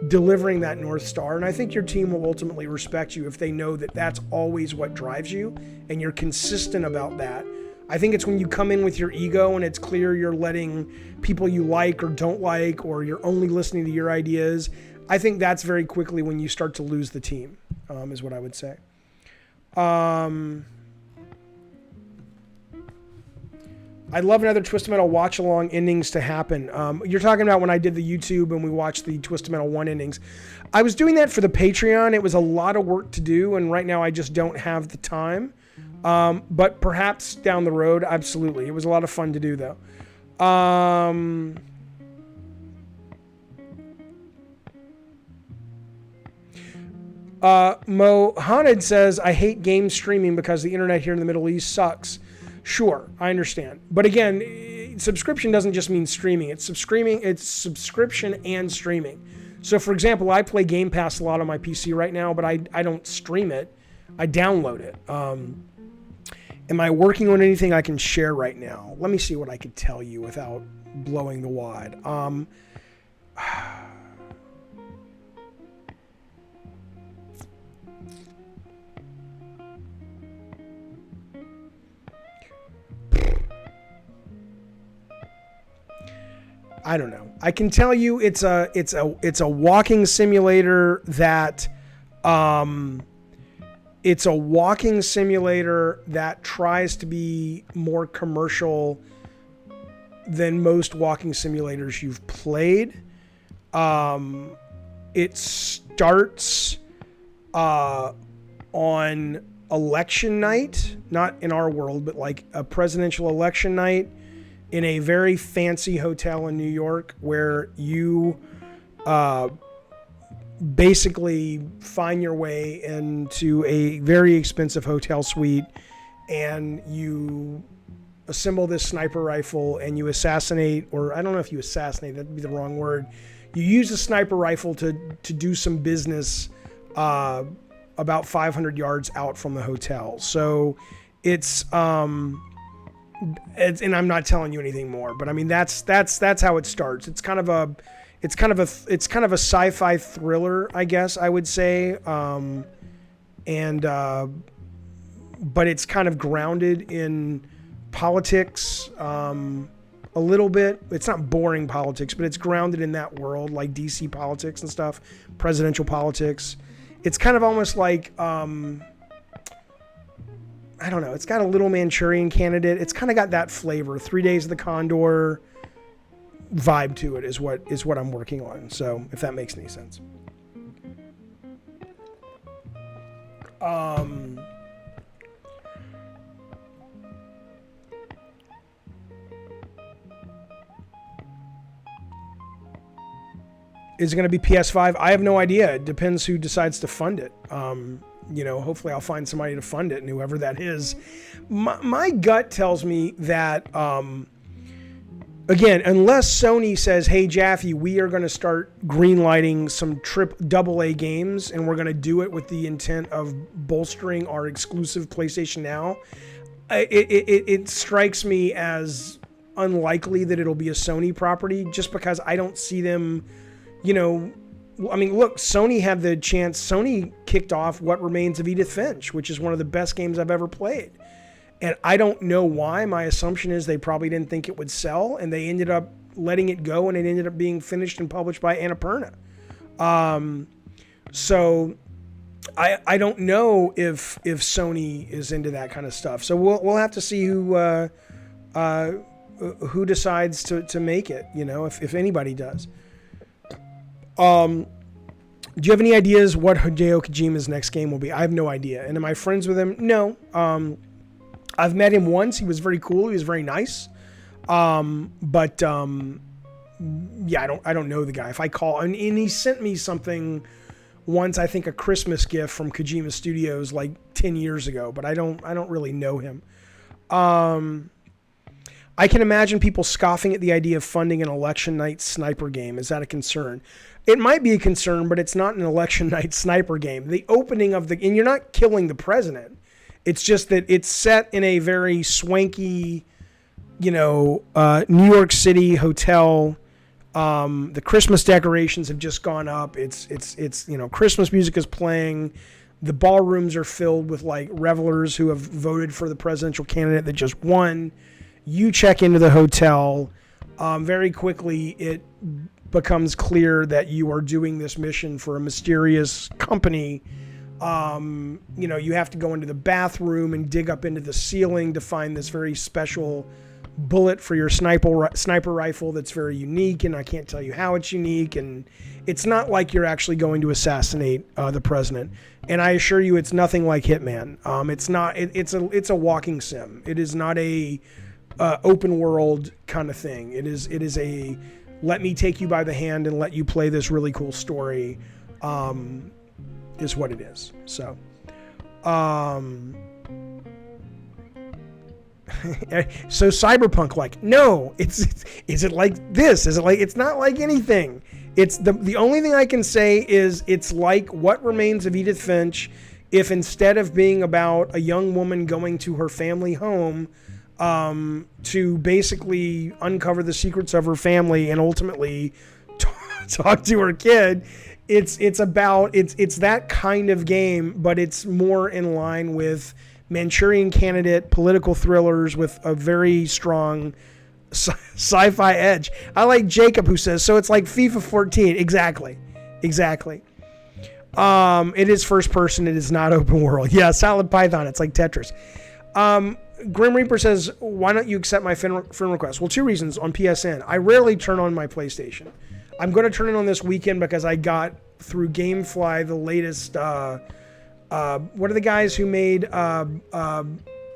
delivering that North Star. And I think your team will ultimately respect you if they know that that's always what drives you and you're consistent about that. I think it's when you come in with your ego and it's clear you're letting people you like or don't like, or you're only listening to your ideas. I think that's very quickly when you start to lose the team, is what I would say. I'd love another Twisted Metal watch-along endings to happen. You're talking about when I did the YouTube and we watched the Twisted Metal 1 endings. I was doing that for the Patreon. It was a lot of work to do, and right now I just don't have the time. But perhaps down the road, absolutely. It was a lot of fun to do, though. Mohanad says, I hate game streaming because the internet here in the Middle East sucks. Sure, I understand. But again, subscription doesn't just mean streaming. It's subscription and streaming. So for example, I play Game Pass a lot on my PC right now, but I don't stream it. I download it. Am I working on anything I can share right now? Let me see what I could tell you without blowing the wad. I don't know. I can tell you it's a walking simulator that tries to be more commercial than most walking simulators you've played. It starts on election night, not in our world, but like a presidential election night, in a very fancy hotel in New York where you basically find your way into a very expensive hotel suite, and you assemble this sniper rifle and you assassinate, or I don't know if you assassinate, that'd be the wrong word. You use a sniper rifle to do some business about 500 yards out from the hotel. So it's and I'm not telling you anything more, but I mean that's how it starts. It's kind of a sci-fi thriller, I guess I would say, but it's kind of grounded in politics a little bit. It's not boring politics, but it's grounded in that world, like DC politics and stuff, presidential politics. It's kind of almost like I don't know. It's got a Little Manchurian Candidate. It's kind of got that flavor. 3 Days of the Condor vibe to it is what I'm working on. So if that makes any sense. Is it going to be PS5? I have no idea. It depends who decides to fund it. Hopefully I'll find somebody to fund it, and whoever that is. My gut tells me that, again, unless Sony says, hey, Jaffe, we are going to start greenlighting some AA games, and we're going to do it with the intent of bolstering our exclusive PlayStation Now, it strikes me as unlikely that it'll be a Sony property, just because I don't see them, I mean, look, Sony had the chance. Sony kicked off What Remains of Edith Finch, which is one of the best games I've ever played. And I don't know why. My assumption is they probably didn't think it would sell, and they ended up letting it go, and it ended up being finished and published by Annapurna. So I don't know if Sony is into that kind of stuff. So we'll have to see who decides to make it, if anybody does. Do you have any ideas what Hideo Kojima's next game will be? I have no idea. And am I friends with him? No. I've met him once. He was very cool. He was very nice. Yeah, I don't know the guy. If I call, and he sent me something once, I think a Christmas gift from Kojima Studios like 10 years ago, but I don't really know him. I can imagine people scoffing at the idea of funding an election night sniper game. Is that a concern? It might be a concern, but it's not an election night sniper game. The opening of and you're not killing the president. It's just that it's set in a very swanky, New York City hotel. The Christmas decorations have just gone up. It's Christmas music is playing. The ballrooms are filled with like revelers who have voted for the presidential candidate that just won. You check into the hotel. Very quickly, it becomes clear that you are doing this mission for a mysterious company. You have to go into the bathroom and dig up into the ceiling to find this very special bullet for your sniper rifle that's very unique, and I can't tell you how it's unique, and it's not like you're actually going to assassinate the president. And I assure you, it's nothing like Hitman. It's not. It's a walking sim. It is not a open world kind of thing. It is a let me take you by the hand and let you play this really cool story. Is what it is. So, so Cyberpunk, like, no, is it like this? Is it like, it's not like anything. It's the only thing I can say is it's like What Remains of Edith Finch, if instead of being about a young woman going to her family home, to basically uncover the secrets of her family and ultimately talk to her kid, it's that kind of game, but it's more in line with Manchurian Candidate, political thrillers with a very strong sci-fi edge. I like Jacob, who says, so it's like FIFA 14. Exactly. It is first person. It is not open world. Yeah, Solid Python. It's like Tetris. Grim Reaper says, why don't you accept my friend request? Well, 2 reasons on PSN. I rarely turn on my PlayStation. I'm going to turn it on this weekend because I got through GameFly the latest, what are the guys who made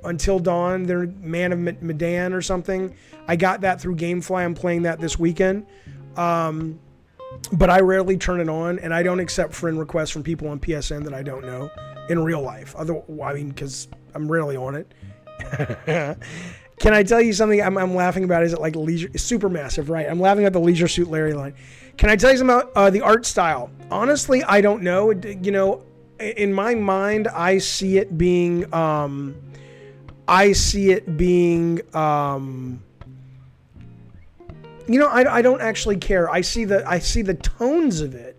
Until Dawn? They're Man of Medan or something. I got that through GameFly. I'm playing that this weekend. But I rarely turn it on, and I don't accept friend requests from people on PSN that I don't know in real life. Because I'm rarely on it. Can I tell you something I'm laughing about? Is it like Leisure? Supermassive, right? I'm laughing at the Leisure Suit Larry line. Can I tell you something about the art style? Honestly, I don't know. In my mind, I see it being I don't actually care. I see the tones of it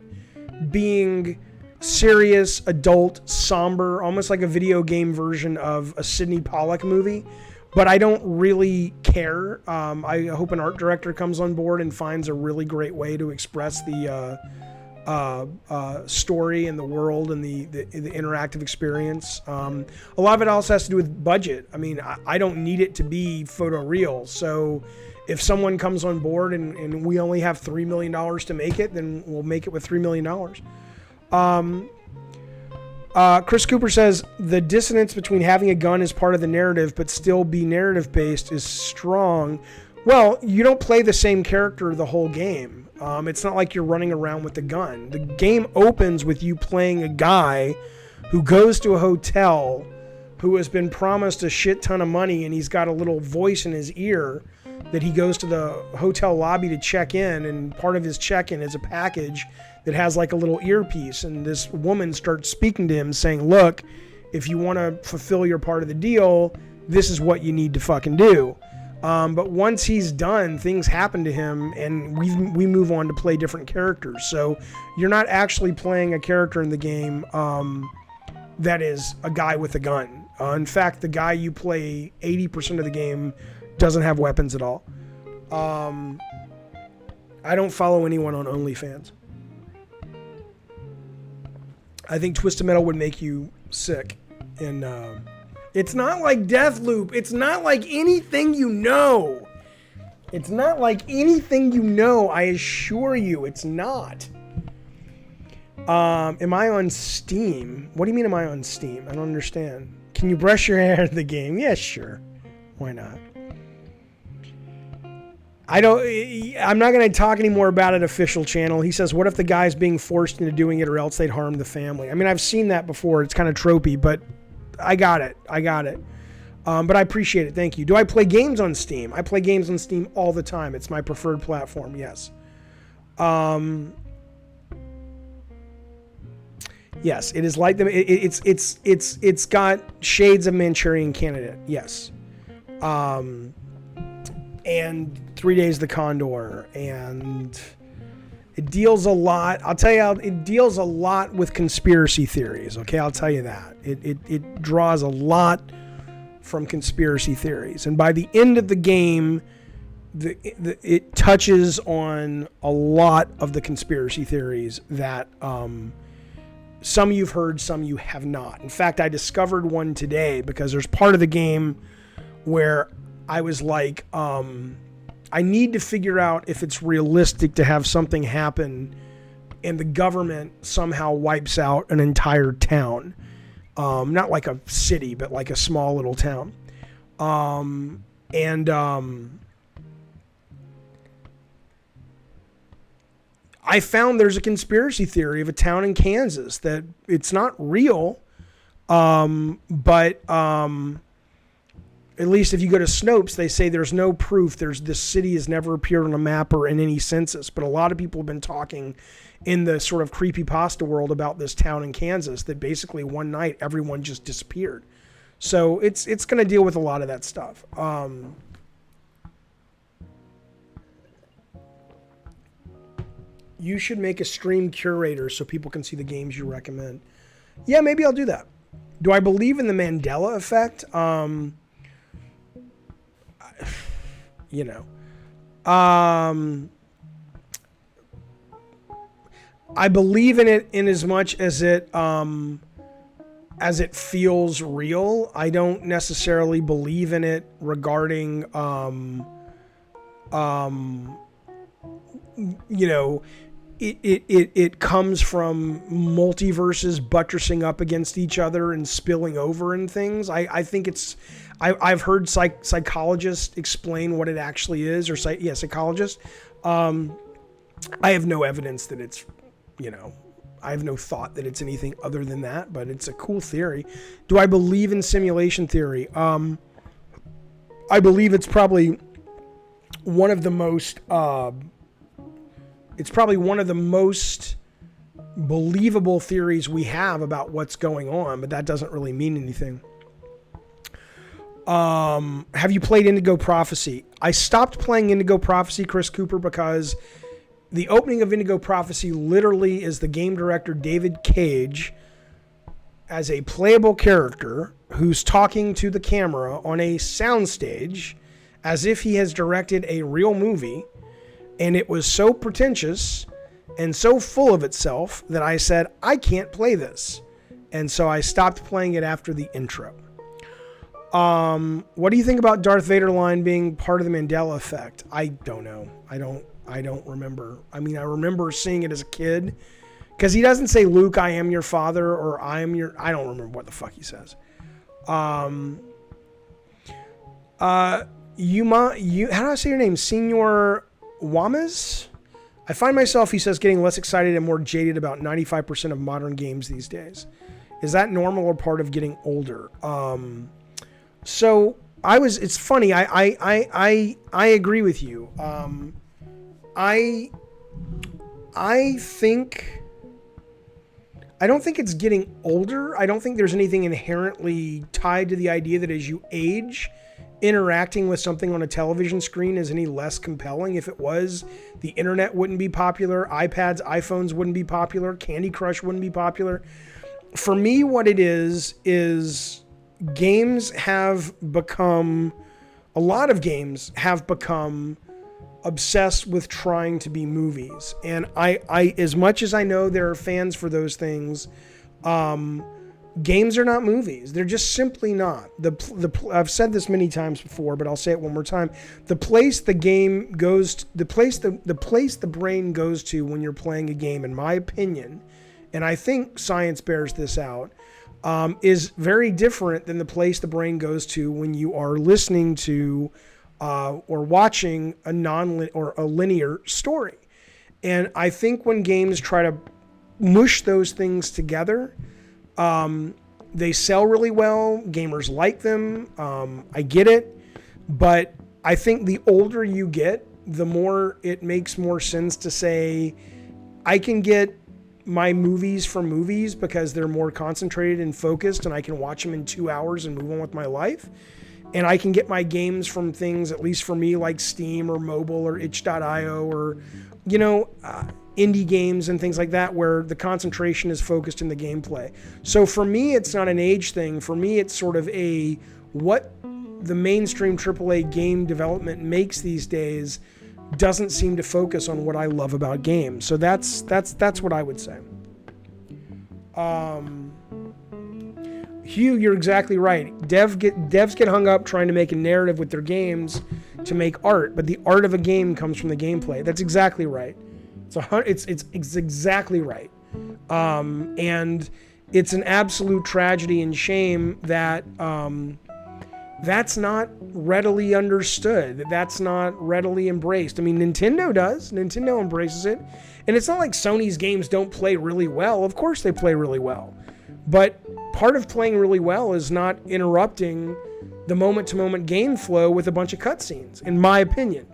being serious, adult, somber, almost like a video game version of a Sidney Pollack movie. But I don't really care. I hope an art director comes on board and finds a really great way to express the story and the world and the interactive experience. A lot of it also has to do with budget. I mean, I don't need it to be photoreal. So if someone comes on board and we only have $3 million to make it, then we'll make it with $3 million. Chris Cooper says, the dissonance between having a gun as part of the narrative but still be narrative based is strong. Well, you don't play the same character the whole game. It's not like you're running around with the gun. The game opens with you playing a guy who goes to a hotel who has been promised a shit ton of money, and he's got a little voice in his ear that he goes to the hotel lobby to check in, and part of his check-in is a package that has like a little earpiece, and this woman starts speaking to him saying, look, if you want to fulfill your part of the deal, this is what you need to fucking do. But once he's done, things happen to him, and we move on to play different characters. So you're not actually playing a character in the game that is a guy with a gun. In fact, the guy you play 80% of the game doesn't have weapons at all. I don't follow anyone on OnlyFans. I think Twisted Metal would make you sick. And it's not like Deathloop. It's not like anything you know. It's not like anything you know. I assure you, it's not. Am I on Steam? What do you mean, am I on Steam? I don't understand. Can you brush your hair at the game? Yeah, sure. Why not? I'm not going to talk anymore about it, official channel. He says, what if the guy's being forced into doing it or else they'd harm the family? I mean, I've seen that before. It's kind of tropey, but I got it. But I appreciate it. Thank you. Do I play games on Steam? I play games on Steam all the time. It's my preferred platform. Yes. Yes, it is like them. It's got shades of Manchurian Candidate. Yes. And 3 Days the Condor, and It deals a lot. I'll tell you, it deals a lot with conspiracy theories. Okay, I'll tell you that. It draws a lot from conspiracy theories, and by the end of the game, it touches on a lot of the conspiracy theories that some you've heard, some you have not. In fact, I discovered one today because there's part of the game where I was like, I need to figure out if it's realistic to have something happen and the government somehow wipes out an entire town. Not like a city, but like a small little town. I found there's a conspiracy theory of a town in Kansas that it's not real, but at least if you go to Snopes, they say there's no proof. This city has never appeared on a map or in any census, but a lot of people have been talking in the sort of creepypasta world about this town in Kansas that basically one night everyone just disappeared. So it's going to deal with a lot of that stuff. You should make a stream curator so people can see the games you recommend. Yeah, maybe I'll do that. Do I believe in the Mandela effect? I believe in it in as much as it feels real. I don't necessarily believe in it regarding it comes from multiverses buttressing up against each other and spilling over and things. I think I've heard psychologists explain what it actually is, or psychologists. I have no evidence that it's, I have no thought that it's anything other than that, but it's a cool theory. Do I believe in simulation theory? I believe it's probably one of the most, believable theories we have about what's going on, but that doesn't really mean anything. Have you played Indigo Prophecy? I stopped playing Indigo Prophecy, Chris Cooper, because the opening of Indigo Prophecy literally is the game director David Cage as a playable character who's talking to the camera on a soundstage as if he has directed a real movie. And it was so pretentious and so full of itself that I said, I can't play this. And so I stopped playing it after the intro. What do you think about Darth Vader line being part of the Mandela effect? I don't know. I don't remember. I mean, I remember seeing it as a kid because he doesn't say, Luke, I am your father, or I don't remember what the fuck he says. How do I say your name? Senor Wamas? I find myself, he says, getting less excited and more jaded about 95% of modern games these days. Is that normal or part of getting older? It's funny. I agree with you. I don't think it's getting older. I don't think there's anything inherently tied to the idea that as you age, interacting with something on a television screen is any less compelling. If it was, the internet wouldn't be popular. iPads, iPhones wouldn't be popular. Candy Crush wouldn't be popular. For me, what it is games have become, a lot of games have become obsessed with trying to be movies. And I as much as I know there are fans for those things, games are not movies. They're just simply not. I've said this many times before, but I'll say it one more time. The place the game goes, the place the brain goes to when you're playing a game, in my opinion, and I think science bears this out, is very different than the place the brain goes to when you are listening to or watching a linear story. And I think when games try to mush those things together, they sell really well. Gamers like them. I get it. But I think the older you get, the more it makes more sense to say, I can get my movies from movies because they're more concentrated and focused, and I can watch them in 2 hours and move on with my life. And I can get my games from things, at least for me, like Steam or mobile or itch.io or, indie games and things like that where the concentration is focused in the gameplay. So for me, it's not an age thing. For me, it's sort of what the mainstream AAA game development makes these days doesn't seem to focus on what I love about games. So that's what I would say. Hugh, you're exactly right. Devs get hung up trying to make a narrative with their games to make art, but the art of a game comes from the gameplay. That's exactly right. It's exactly right. And it's an absolute tragedy and shame that that's not readily understood. That's not readily embraced. I mean, Nintendo does. Nintendo embraces it. And it's not like Sony's games don't play really well. Of course they play really well. But part of playing really well is not interrupting the moment-to-moment game flow with a bunch of cutscenes, in my opinion.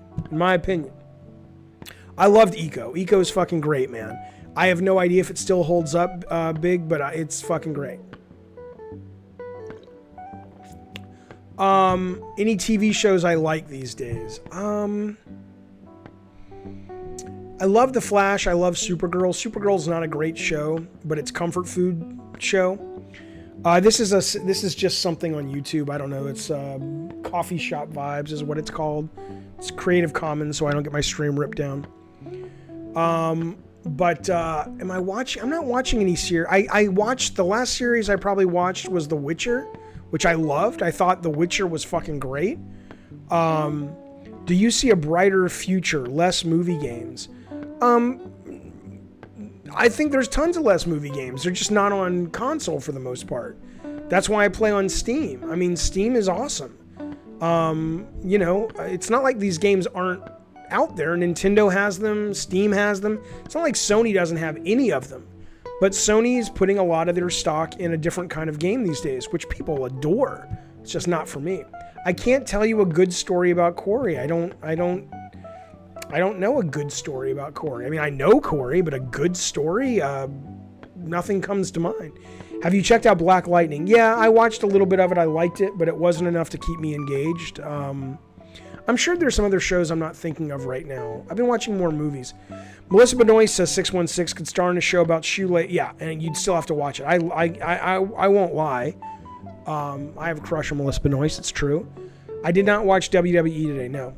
I loved Eco. Eco is fucking great, man. I have no idea if it still holds up big, but it's fucking great. Any TV shows I like these days? I love The Flash. I love Supergirl. Supergirl's not a great show, but it's comfort food show. This is just something on YouTube. I don't know. It's Coffee Shop Vibes is what it's called. It's Creative Commons, so I don't get my stream ripped down. But am I watching? I'm not watching any series. I watched the last series I probably watched was The Witcher, which I loved. I thought The Witcher was fucking great. Do you see a brighter future, less movie games? I think there's tons of less movie games. They're just not on console for the most part. That's why I play on Steam. I mean, Steam is awesome. It's not like these games aren't out there. Nintendo has them. Steam has them. It's not like Sony doesn't have any of them. But Sony is putting a lot of their stock in a different kind of game these days, which people adore. It's just not for me. I can't tell you a good story about Corey. I don't know a good story about Corey. I mean, I know Corey, but a good story, nothing comes to mind. Have you checked out Black Lightning? Yeah, I watched a little bit of it. I liked it, but it wasn't enough to keep me engaged. I'm sure there's some other shows I'm not thinking of right now. I've been watching more movies. Melissa Benoist says 616 could star in a show about shoelace. Yeah, and you'd still have to watch it. I won't lie. I have a crush on Melissa Benoist. It's true. I did not watch WWE today, no.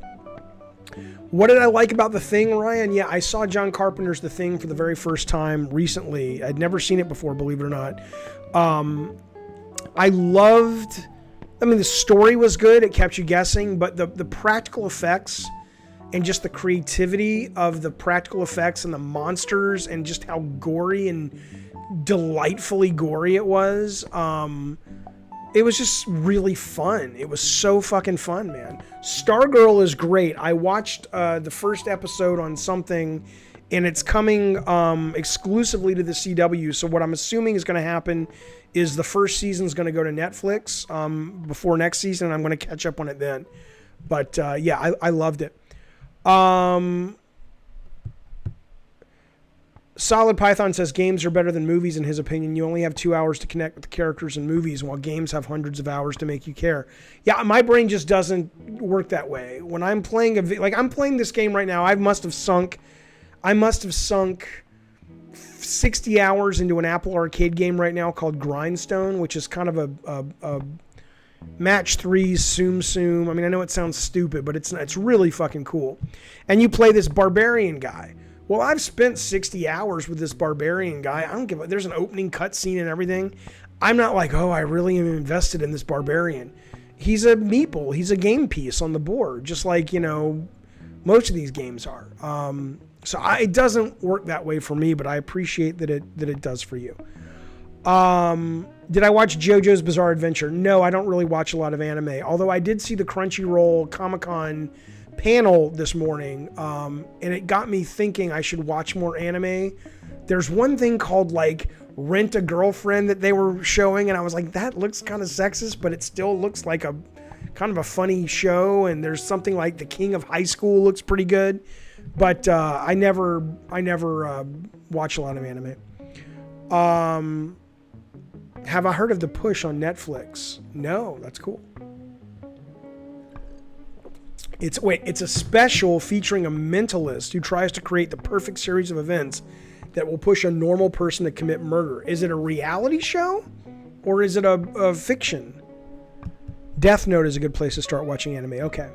What did I like about The Thing, Ryan? Yeah, I saw John Carpenter's The Thing for the very first time recently. I'd never seen it before, believe it or not. The story was good. It kept you guessing, but the practical effects and just the creativity of the practical effects and the monsters and just how gory and delightfully gory it was, it was just really fun. It was so fucking fun, man. Stargirl is great. I watched the first episode on something, and it's coming exclusively to the CW. So what I'm assuming is going to happen is the first season is going to go to Netflix before next season, and I'm going to catch up on it then. But yeah, I loved it. Solid Python says games are better than movies in his opinion. You only have 2 hours to connect with the characters in movies, while games have hundreds of hours to make you care. Yeah, my brain just doesn't work that way. When I'm playing I'm playing this game right now, I must have sunk 60 hours into an Apple Arcade game right now called Grindstone, which is kind of a match 3 Tsum. I mean, I know it sounds stupid, but it's really fucking cool. And you play this barbarian guy. Well, I've spent 60 hours with this barbarian guy. I don't give a... There's an opening cutscene and everything. I'm not like, oh, I really am invested in this barbarian. He's a meeple. He's a game piece on the board, just like, most of these games are. So it doesn't work that way for me, but I appreciate that it does for you. Did I watch JoJo's Bizarre Adventure? No, I don't really watch a lot of anime. Although I did see the Crunchyroll Comic-Con panel this morning, and it got me thinking I should watch more anime. There's one thing called Rent a Girlfriend that they were showing, and I was like, that looks kind of sexist, but it still looks like a kind of a funny show. And there's something like The King of High School looks pretty good, but I never watch a lot of anime. Have I heard of The Push on Netflix? No, that's cool. It's a special featuring a mentalist who tries to create the perfect series of events that will push a normal person to commit murder. Is it a reality show or is it a fiction? Death Note is a good place to start watching anime. Okay.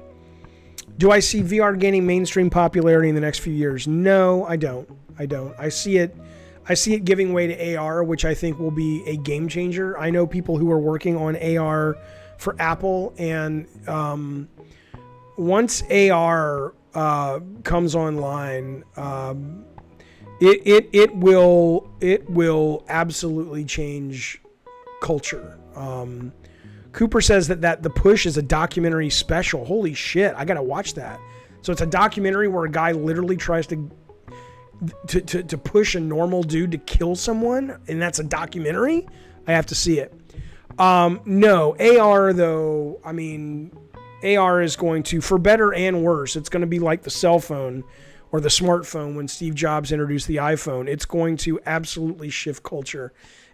Do I see VR gaining mainstream popularity in the next few years? No, I don't. I see it giving way to AR, which I think will be a game changer. I know people who are working on AR for Apple, and once AR comes online, it will absolutely change culture. Cooper says that The Push is a documentary special. Holy shit, I gotta watch that. So it's a documentary where a guy literally tries to push a normal dude to kill someone, and that's a documentary? I have to see it. No, AR though, I mean, AR is going to, for better and worse, it's going to be like the cell phone or the smartphone when Steve Jobs introduced the iPhone. It's going to absolutely shift culture.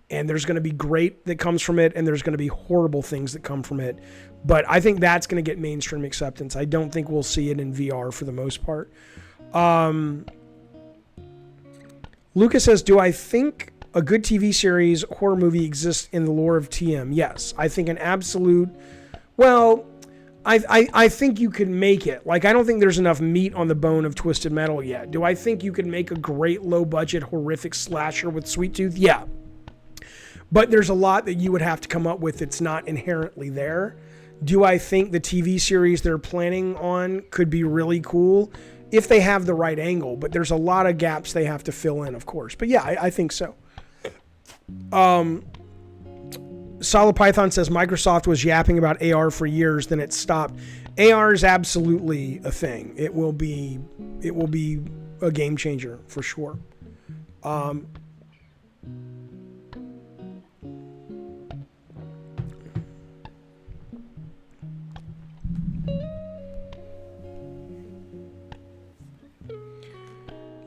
And there's going to be great that comes from it, and there's going to be horrible things that come from it. But I think that's going to get mainstream acceptance. I don't think we'll see it in VR for the most part. Lucas says, do I think a good TV series, horror movie exists in the lore of TM? Yes. I think an absolute... Well, I think you could make it. Like, I don't think there's enough meat on the bone of Twisted Metal yet. Do I think you could make a great low-budget, horrific slasher with Sweet Tooth? Yeah. But there's a lot that you would have to come up with that's not inherently there. Do I think the TV series they're planning on could be really cool if they have the right angle? But there's a lot of gaps they have to fill in, of course. But yeah, I think so. Solid Python says Microsoft was yapping about AR for years, then it stopped. AR is absolutely a thing. It will be a game changer for sure.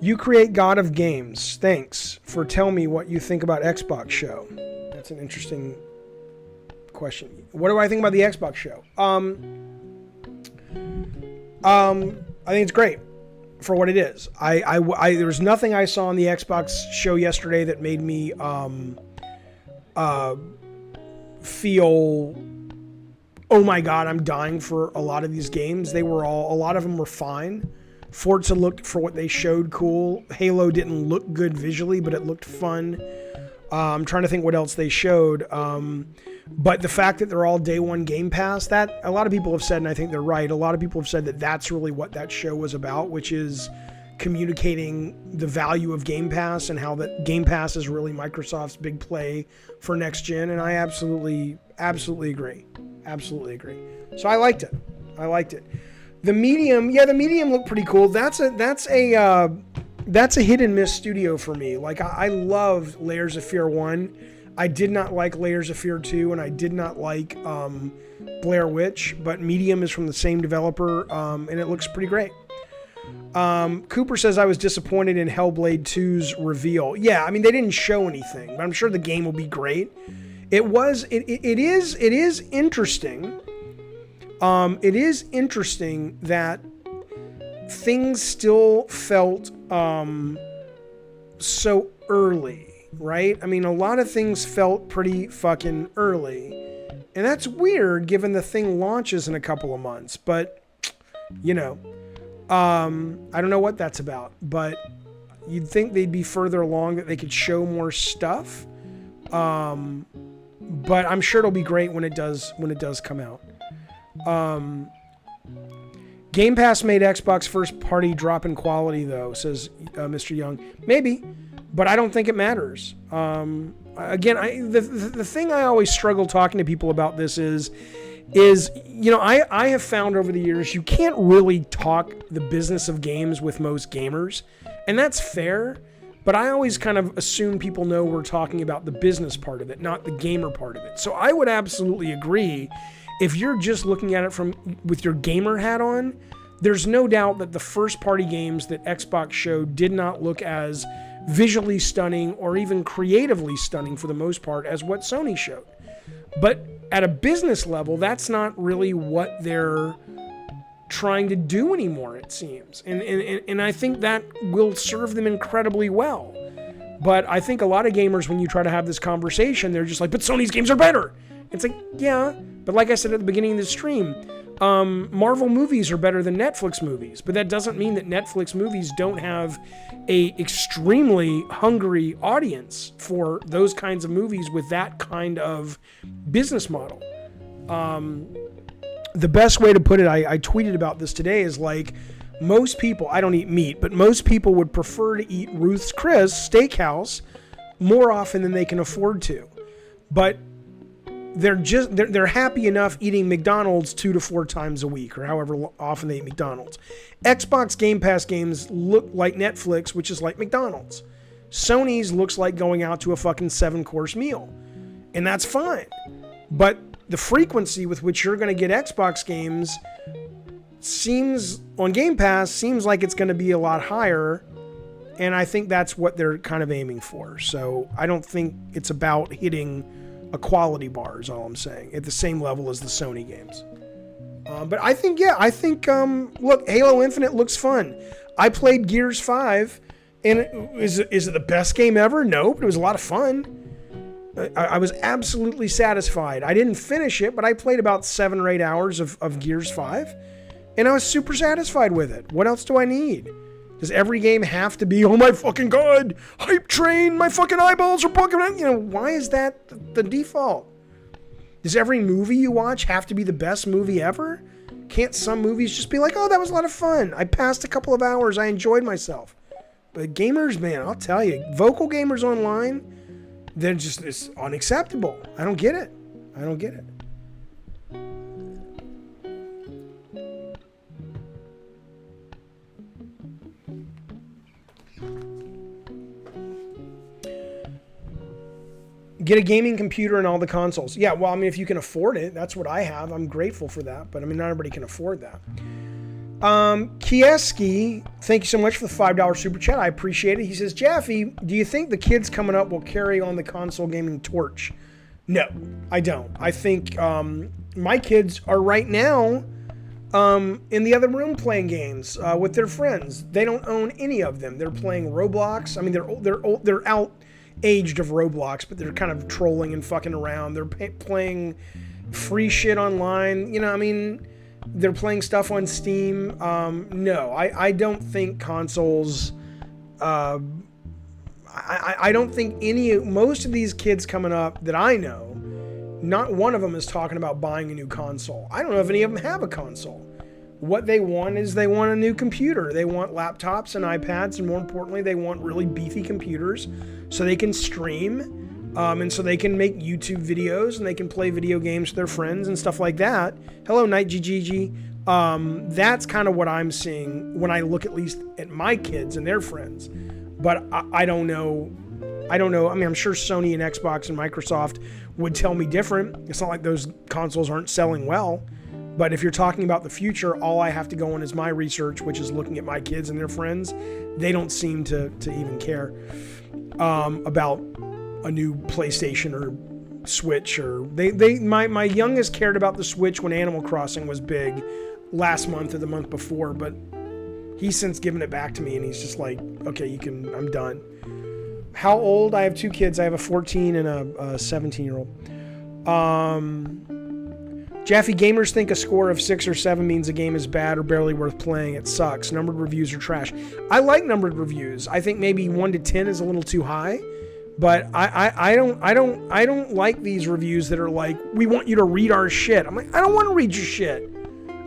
You create God of Games. Thanks for telling me what you think about Xbox show. That's an interesting question. What do I think about the Xbox show? I think it's great for what it is. There was nothing I saw on the Xbox show yesterday that made me feel, oh my God, I'm dying for a lot of these games. A lot of them were fine. Forza looked, for what they showed, cool. Halo didn't look good visually, but it looked fun. I'm trying to think what else they showed. But the fact that they're all day one Game Pass, that a lot of people have said, and I think they're right, a lot of people have said that that's really what that show was about, which is communicating the value of Game Pass and how that Game Pass is really Microsoft's big play for next gen. And I absolutely agree. Absolutely agree. So I liked it. The Medium looked pretty cool. That's a hit and miss studio for me. Like, I love Layers of Fear 1. I did not like Layers of Fear 2, and I did not like Blair Witch, but Medium is from the same developer, and it looks pretty great. Cooper says I was disappointed in Hellblade 2's reveal. Yeah, I mean, they didn't show anything, but I'm sure the game will be great. It is interesting. It is interesting that things still felt so early, right? I mean, a lot of things felt pretty fucking early. And that's weird given the thing launches in a couple of months. But, you know, I don't know what that's about. But you'd think they'd be further along, that they could show more stuff. But I'm sure it'll be great when it does come out. Game Pass made Xbox first party drop in quality though, says Mr. Young. Maybe, but I don't think it matters. Again, the thing I always struggle talking to people about this is you know, I have found over the years you can't really talk the business of games with most gamers, and that's fair. But I always kind of assume people know we're talking about the business part of it, not the gamer part of it. So I would absolutely agree. If you're just looking at it with your gamer hat on, there's no doubt that the first party games that Xbox showed did not look as visually stunning or even creatively stunning for the most part as what Sony showed. But at a business level, that's not really what they're trying to do anymore, it seems. And I think that will serve them incredibly well. But I think a lot of gamers, when you try to have this conversation, they're just like, but Sony's games are better. It's like, yeah, but like I said at the beginning of the stream, Marvel movies are better than Netflix movies, but that doesn't mean that Netflix movies don't have a extremely hungry audience for those kinds of movies with that kind of business model. The best way to put it, I tweeted about this today, is like, most people, I don't eat meat, but most people would prefer to eat Ruth's Chris Steakhouse more often than they can afford to. But they're happy enough eating McDonald's 2 to 4 times a week, or however often they eat McDonald's. Xbox Game Pass games look like Netflix, which is like McDonald's. Sony's looks like going out to a fucking 7-course meal. And that's fine. But the frequency with which you're going to get Xbox games seems, on Game Pass, seems like it's going to be a lot higher. And I think that's what they're kind of aiming for. So I don't think it's about hitting a quality bar, is all I'm saying, at the same level as the Sony games. But I think, look, Halo Infinite looks fun. I played Gears 5, and is it the best game ever? No, but it was a lot of fun. I was absolutely satisfied. I didn't finish it, but I played about 7 or 8 hours of Gears 5, and I was super satisfied with it. What else do I need? Does every game have to be, oh my fucking god, hype train, my fucking eyeballs are bugging out? You know, why is that the default? Does every movie you watch have to be the best movie ever? Can't some movies just be like, oh, that was a lot of fun. I passed a couple of hours. I enjoyed myself. But gamers, man, I'll tell you, vocal gamers online, they're just, it's unacceptable. I don't get it. I don't get it. Get a gaming computer and all the consoles. Yeah, well, I mean, if you can afford it, that's what I have. I'm grateful for that, but I mean, not everybody can afford that. Kieski, thank you so much for the $5 super chat. I appreciate it. He says, Jaffe, do you think the kids coming up will carry on the console gaming torch? No, I don't. I think my kids are right now in the other room playing games with their friends. They don't own any of them. They're playing Roblox. I mean, they're out aged of Roblox, but they're kind of trolling and fucking around. They're playing free shit online. You know, I mean, they're playing stuff on Steam. No, I don't think consoles. I don't think most of these kids coming up that I know, not one of them is talking about buying a new console. I don't know if any of them have a console. What they want is they want a new computer. They want laptops and iPads, and more importantly, they want really beefy computers so they can stream, and so they can make YouTube videos, and they can play video games with their friends and stuff like that. Hello, Night GGG. That's kind of what I'm seeing when I look at least at my kids and their friends. But I don't know. I mean, I'm sure Sony and Xbox and Microsoft would tell me different. It's not like those consoles aren't selling well. But if you're talking about the future, all I have to go on is my research, which is looking at my kids and their friends. They don't seem to even care about a new PlayStation or Switch, or my youngest cared about the Switch when Animal Crossing was big last month or the month before, but he's since given it back to me, and he's just like, okay, I'm done. How old? I have 2 kids. I have a 14 and a 17-year-old. Jaffe, gamers think a score of 6 or 7 means a game is bad or barely worth playing. It sucks. Numbered reviews are trash. I like numbered reviews. I think maybe 1 to 10 is a little too high, but I don't like these reviews that are like, we want you to read our shit. I'm like, I don't want to read your shit.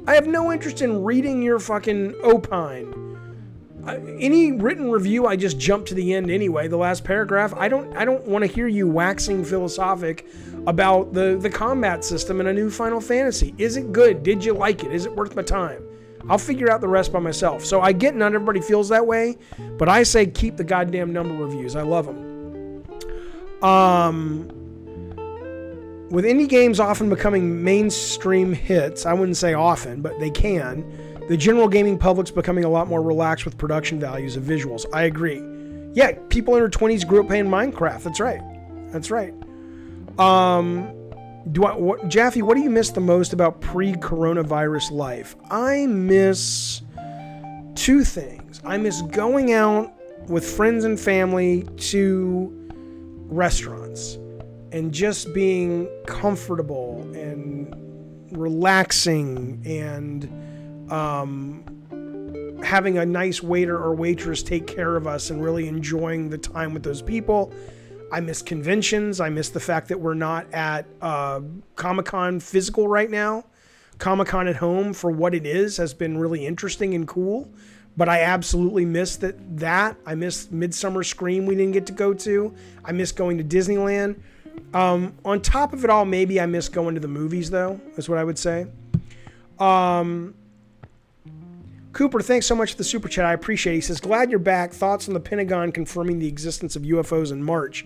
I have no interest in reading your fucking opine. Any written review, I just jump to the end anyway. The last paragraph, I don't want to hear you waxing philosophic about the combat system in a new Final Fantasy. Is it good? Did you like it? Is it worth my time? I'll figure out the rest by myself. So I get not everybody feels that way, but I say keep the goddamn number reviews. I love them. With indie games often becoming mainstream hits, I wouldn't say often, but they can. The general gaming public's becoming a lot more relaxed with production values of visuals. I agree. Yeah, people in their 20s grew up playing Minecraft. That's right. Jaffe, what do you miss the most about pre-coronavirus life? I miss two things. I miss going out with friends and family to restaurants and just being comfortable and relaxing and having a nice waiter or waitress take care of us and really enjoying the time with those people. I miss conventions. I miss the fact that we're not at Comic-Con physical right now. Comic-Con at home, for what it is, has been really interesting and cool. But I absolutely miss that. I miss Midsummer Scream we didn't get to go to. I miss going to Disneyland. On top of it all, maybe I miss going to the movies, though, is what I would say. Cooper, thanks so much for the super chat. I appreciate it. He says, glad you're back. Thoughts on the Pentagon confirming the existence of UFOs in March?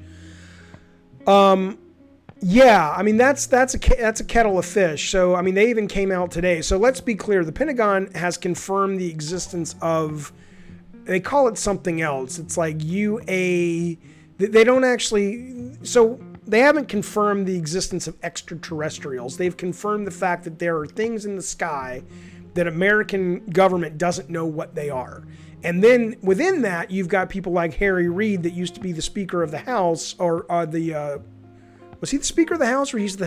Yeah, I mean, that's a kettle of fish. So, I mean, they even came out today. So let's be clear. The Pentagon has confirmed the existence of, they call it something else. It's like they don't actually, so they haven't confirmed the existence of extraterrestrials. They've confirmed the fact that there are things in the sky that American government doesn't know what they are. And then within that, you've got people like Harry Reid that used to be the Speaker of the House, or was he the Speaker of the House, or he was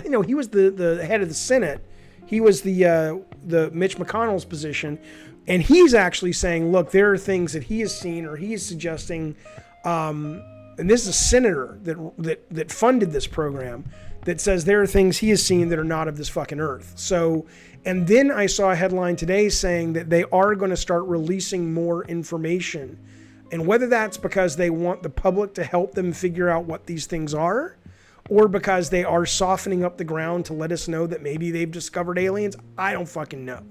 the head of the Senate. He was the Mitch McConnell's position, and he's actually saying, look, there are things that he has seen, or he is suggesting, and this is a senator that funded this program, that says there are things he has seen that are not of this fucking earth. So, and then I saw a headline today saying that they are going to start releasing more information. And whether that's because they want the public to help them figure out what these things are, or because they are softening up the ground to let us know that maybe they've discovered aliens, I don't fucking know.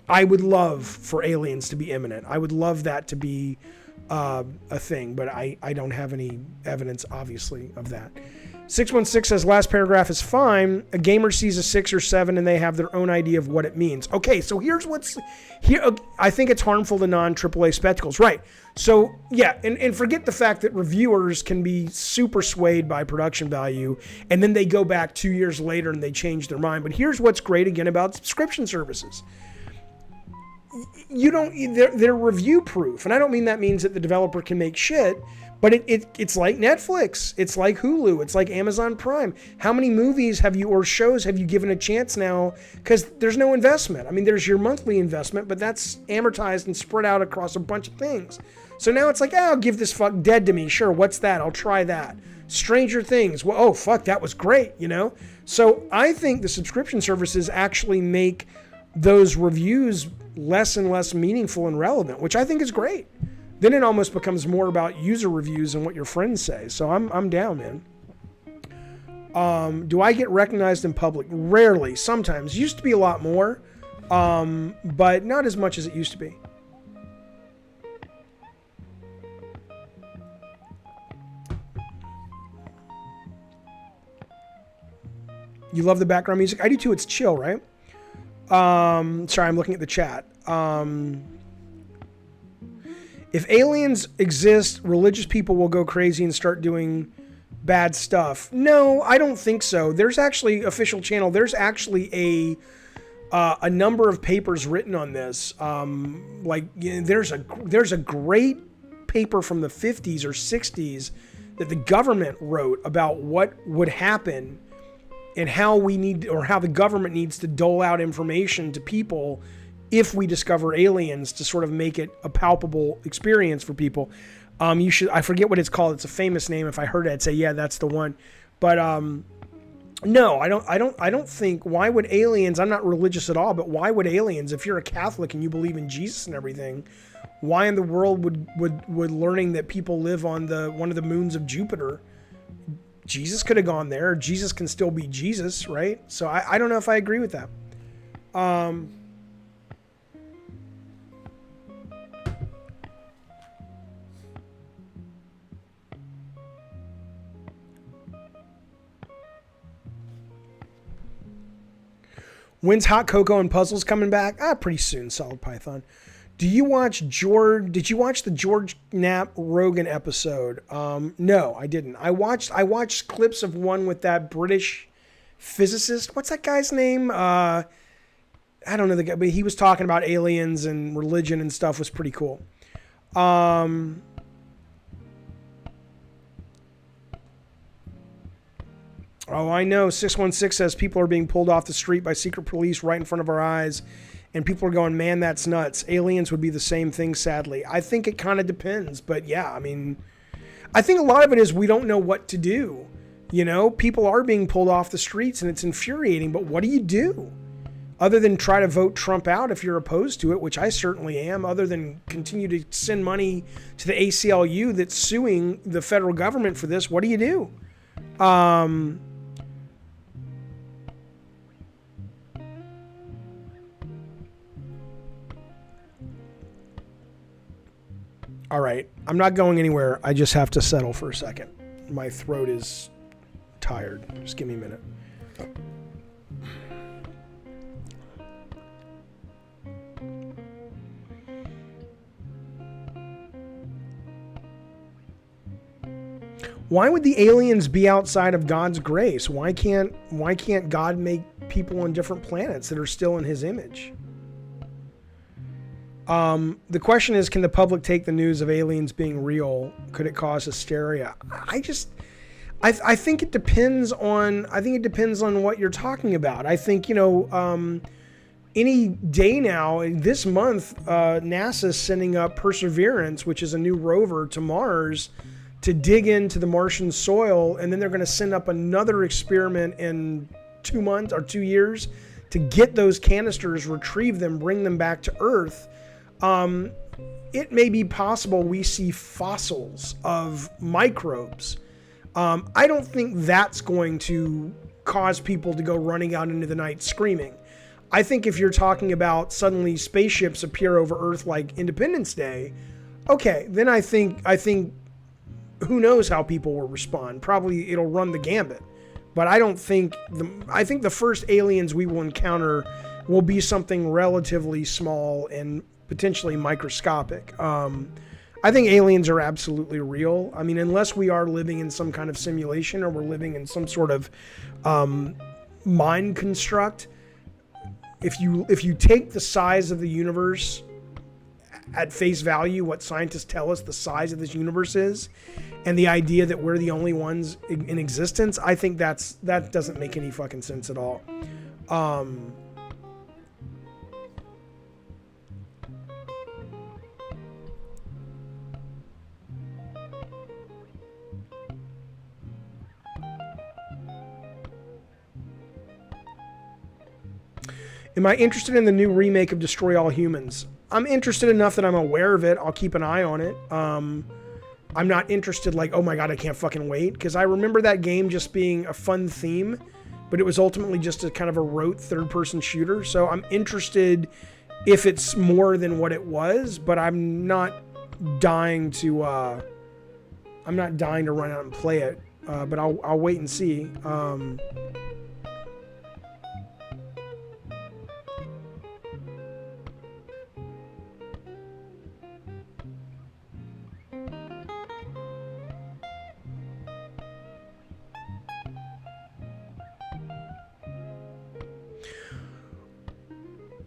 I would love for aliens to be imminent. I would love that to be a thing, but I don't have any evidence, obviously, of that. 616 says, last paragraph is fine. A gamer sees a 6 or 7 and they have their own idea of what it means. Okay, so here's what's here. I think it's harmful to non-AAA spectacles. Right. So, yeah, and forget the fact that reviewers can be super swayed by production value, and then they go back 2 years later and they change their mind. But here's what's great, again, about subscription services. They're review proof. And I don't mean that means that the developer can make shit, but it's like Netflix, it's like Hulu, it's like Amazon Prime. How many movies or shows have you given a chance now? Because there's no investment. I mean, there's your monthly investment, but that's amortized and spread out across a bunch of things. So now it's like, I'll give this fuck Dead to Me. Sure, what's that? I'll try that. Stranger Things. Well, oh, fuck, that was great, So I think the subscription services actually make those reviews less and less meaningful and relevant, which I think is great. Then it almost becomes more about user reviews and what your friends say. So I'm down, man. Do I get recognized in public? Rarely. Sometimes. Used to be a lot more, but not as much as it used to be. You love the background music? I do too. It's chill, right? Sorry, I'm looking at the chat. If aliens exist, religious people will go crazy and start doing bad stuff. No, I don't think so. There's actually official channel. There's actually a number of papers written on this. There's a great paper from the 50s or 60s that the government wrote about what would happen and how the government needs to dole out information to people if we discover aliens, to sort of make it a palpable experience for people. I forget what it's called. It's a famous name. If I heard it, I'd say, yeah, that's the one. But no, I don't think, why would aliens, I'm not religious at all, but why would aliens, if you're a Catholic and you believe in Jesus and everything, why in the world would learning that people live on one of the moons of Jupiter? Jesus could have gone there. Jesus can still be Jesus, right? So I don't know if I agree with that. When's Hot Cocoa and Puzzles coming back? Pretty soon, Solid Python. Did you watch the George Knapp Rogan episode? No, I didn't. I watched clips of one with that British physicist. What's that guy's name? I don't know the guy, but he was talking about aliens and religion and stuff. Was pretty cool. Oh, I know. 616 says people are being pulled off the street by secret police right in front of our eyes. And people are going, man, that's nuts. Aliens would be the same thing, sadly. I think it kind of depends. But yeah, I mean, I think a lot of it is we don't know what to do. You know, people are being pulled off the streets and it's infuriating. But what do you do? Other than try to vote Trump out if you're opposed to it, which I certainly am, other than continue to send money to the ACLU that's suing the federal government for this, what do you do? All right, I'm not going anywhere. I just have to settle for a second. My throat is tired. Just give me a minute. Why would the aliens be outside of God's grace? Why can't God make people on different planets that are still in his image? The question is, can the public take the news of aliens being real? Could it cause hysteria? I think it depends on what you're talking about. I think, any day now, this month, NASA's sending up Perseverance, which is a new rover, to Mars to dig into the Martian soil. And then they're going to send up another experiment in 2 months or 2 years to get those canisters, retrieve them, bring them back to Earth. It may be possible we see fossils of microbes. I don't think that's going to cause people to go running out into the night screaming. I think if you're talking about suddenly spaceships appear over Earth like Independence Day, okay, then I think who knows how people will respond. Probably it'll run the gambit. But I think the first aliens we will encounter will be something relatively small and potentially microscopic. I think aliens are absolutely real. I mean, unless we are living in some kind of simulation or we're living in some sort of mind construct. If you take the size of the universe at face value, what scientists tell us the size of this universe is, and the idea that we're the only ones in existence, I think that doesn't make any fucking sense at all. Am I interested in the new remake of Destroy All Humans? I'm interested enough that I'm aware of it. I'll keep an eye on it. I'm not interested like, oh my God, I can't fucking wait. Because I remember that game just being a fun theme, but it was ultimately just a kind of a rote third-person shooter. So I'm interested if it's more than what it was, but I'm not dying to run out and play it. But I'll wait and see.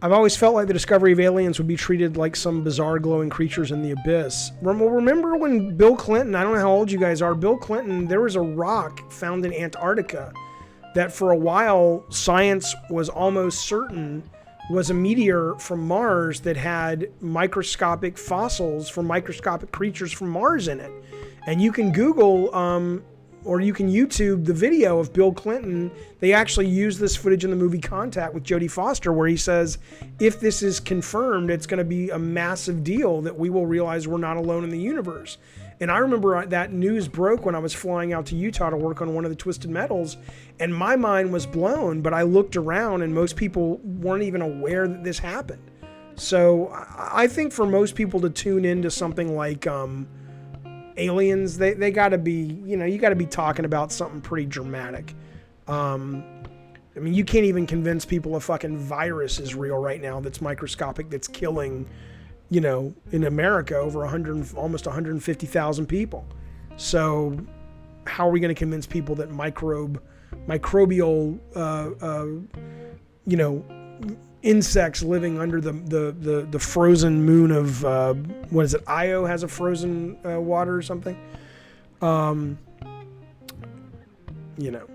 I've always felt like the discovery of aliens would be treated like some bizarre glowing creatures in the abyss. Remember when Bill Clinton, I don't know how old you guys are, Bill Clinton, there was a rock found in Antarctica that for a while science was almost certain was a meteor from Mars that had microscopic fossils from microscopic creatures from Mars in it. And you can Google or you can YouTube the video of Bill Clinton. They actually use this footage in the movie Contact with Jodie Foster, where he says, if this is confirmed, it's going to be a massive deal that we will realize we're not alone in the universe. And I remember that news broke when I was flying out to Utah to work on one of the Twisted Metals, and my mind was blown, but I looked around and most people weren't even aware that this happened. So I think for most people to tune into something like aliens, they gotta be, you gotta be talking about something pretty dramatic. I mean, you can't even convince people a fucking virus is real right now that's microscopic, that's killing, in America over almost 150,000 people. So how are we going to convince people that microbial, you know, insects living under the frozen moon of what is it? Io has a frozen water or something. You know.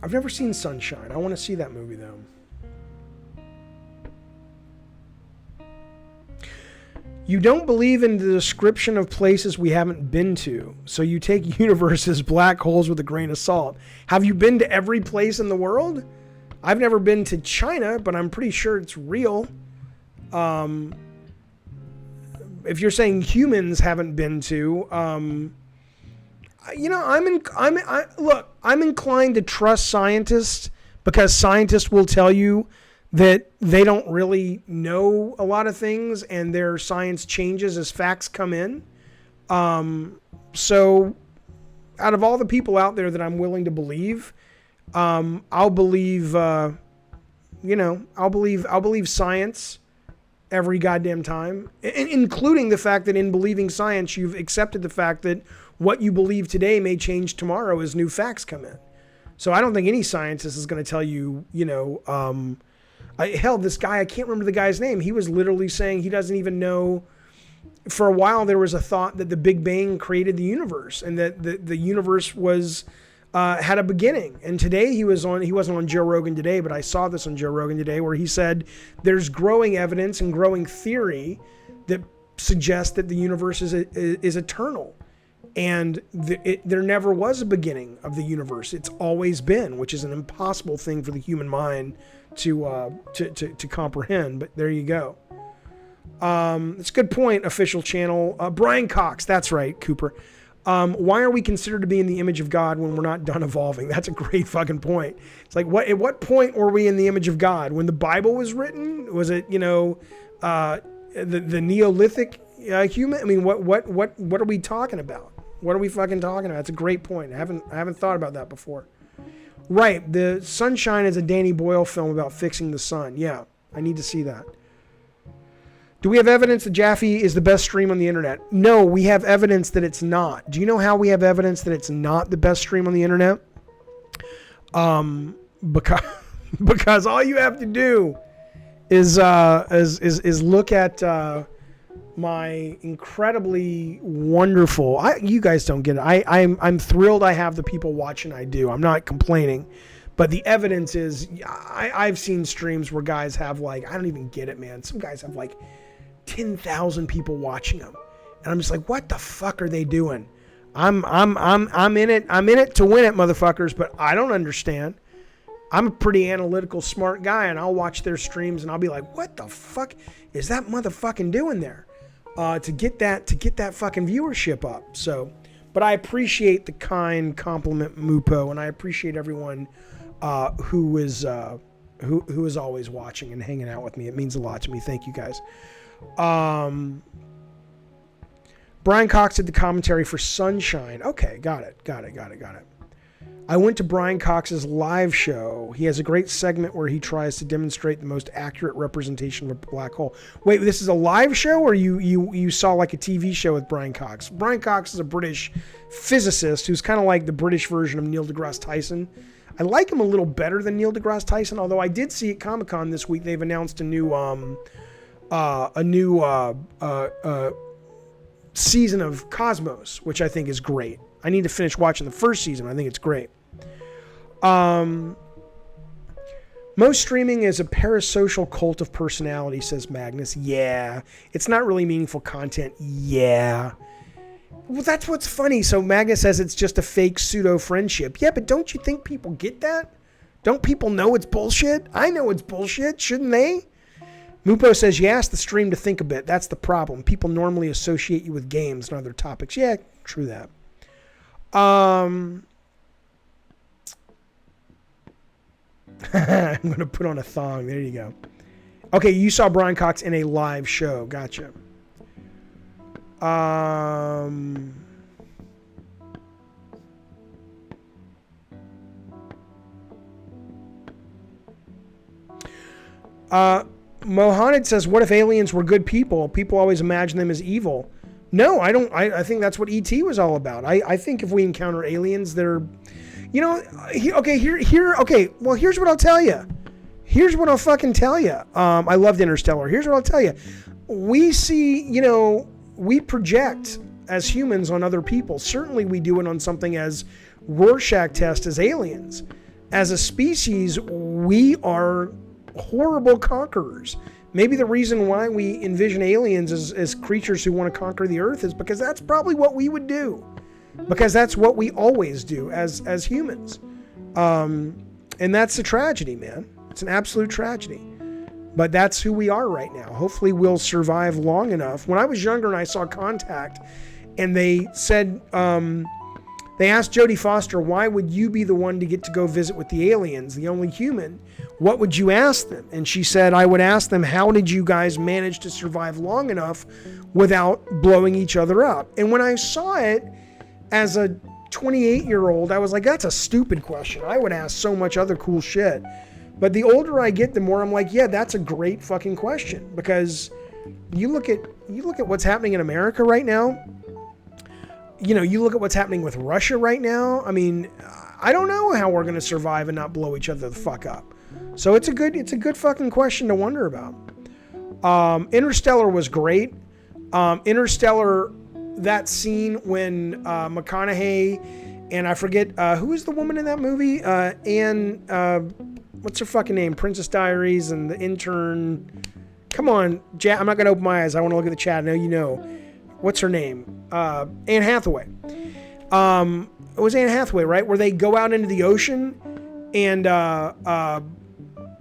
I've never seen Sunshine. I want to see that movie though. You don't believe in the description of places we haven't been to, so you take universes, black holes with a grain of salt. Have you been to every place in the world? I've never been to China, but I'm pretty sure it's real. If you're saying humans haven't been to, you know, I'm inclined to trust scientists because scientists will tell you that they don't really know a lot of things and their science changes as facts come in. So out of all the people out there that I'm willing to believe, I'll believe, I'll believe science every goddamn time, including the fact that in believing science, you've accepted the fact that what you believe today may change tomorrow as new facts come in. So I don't think any scientist is going to tell you, hell, this guy, I can't remember the guy's name. He was literally saying he doesn't even know. For a while, there was a thought that the Big Bang created the universe and that the universe was had a beginning. And today he wasn't on Joe Rogan today, but I saw this on Joe Rogan today where he said there's growing evidence and growing theory that suggests that the universe is eternal. And there never was a beginning of the universe. It's always been, which is an impossible thing for the human mind to comprehend. But there you go. It's a good point. Official channel. Brian Cox. That's right, Cooper. Why are we considered to be in the image of God when we're not done evolving? That's a great fucking point. It's like, at what point were we in the image of God? When the Bible was written? Was it, the Neolithic human? I mean, what are we talking about? What are we fucking talking about? That's a great point. I haven't thought about that before. Right. The Sunshine is a Danny Boyle film about fixing the sun. Yeah. I need to see that. Do we have evidence that Jaffe is the best stream on the internet? No, we have evidence that it's not. Do you know how we have evidence that it's not the best stream on the internet? Because all you have to do is look at my incredibly wonderful. You guys don't get it. I'm thrilled I have the people watching. I do. I'm not complaining, but the evidence is I've seen streams where guys have I don't even get it, man. Some guys have 10,000 people watching them, and I'm just like, what the fuck are they doing? I'm in it. I'm in it to win it, motherfuckers. But I don't understand. I'm a pretty analytical, smart guy, and I'll watch their streams and I'll be like, what the fuck is that motherfucking doing there? To get that fucking viewership up. So, but I appreciate the kind compliment, Mupo, and I appreciate everyone who is always watching and hanging out with me. It means a lot to me. Thank you guys. Brian Cox did the commentary for Sunshine. Okay, got it. I went to Brian Cox's live show. He has a great segment where he tries to demonstrate the most accurate representation of a black hole. Wait, this is a live show, or you saw a TV show with Brian Cox? Brian Cox is a British physicist who's kind of like the British version of Neil deGrasse Tyson. I like him a little better than Neil deGrasse Tyson, although I did see at Comic-Con this week they've announced a new season of Cosmos, which I think is great. I need to finish watching the first season. I think it's great. Most streaming is a parasocial cult of personality, says Magnus. Yeah. It's not really meaningful content. Yeah. Well, that's what's funny. So Magnus says it's just a fake pseudo friendship. Yeah, but don't you think people get that? Don't people know it's bullshit? I know it's bullshit. Shouldn't they? Mupo says you ask the stream to think a bit. That's the problem. People normally associate you with games and other topics. Yeah, true that. I'm going to put on a thong. There you go. Okay, you saw Brian Cox in a live show. Gotcha. I Mohanad says, what if aliens were good people? People always imagine them as evil. No, I don't. I think that's what E.T. was all about. I think if we encounter aliens, they're, okay, well, here's what I'll tell you. Here's what I'll fucking tell you. I loved Interstellar. Here's what I'll tell you. We see, we project as humans on other people. Certainly we do it on something as Rorschach test as aliens. As a species, we are horrible conquerors. Maybe the reason why we envision aliens as creatures who want to conquer the earth is because that's probably what we would do. Because that's what we always do as humans. And that's a tragedy, man. It's an absolute tragedy. But that's who we are right now. Hopefully we'll survive long enough. When I was younger and I saw Contact, and they said, they asked Jodie Foster, why would you be the one to get to go visit with the aliens, the only human? What would you ask them? And she said, I would ask them, how did you guys manage to survive long enough without blowing each other up? And when I saw it as a 28-year-old, I was like, that's a stupid question. I would ask so much other cool shit. But the older I get, the more I'm like, yeah, that's a great fucking question. Because you look at what's happening in America right now. You look at what's happening with Russia right now. I mean, I don't know how we're going to survive and not blow each other the fuck up. So it's a good fucking question to wonder about. Interstellar was great. Interstellar, that scene when McConaughey and I forget who is the woman in that movie? What's her fucking name? Princess Diaries and the intern. Come on, I'm not gonna open my eyes. I want to look at the chat. I know you know. What's her name? Anne Hathaway. It was Anne Hathaway, right? Where they go out into the ocean, and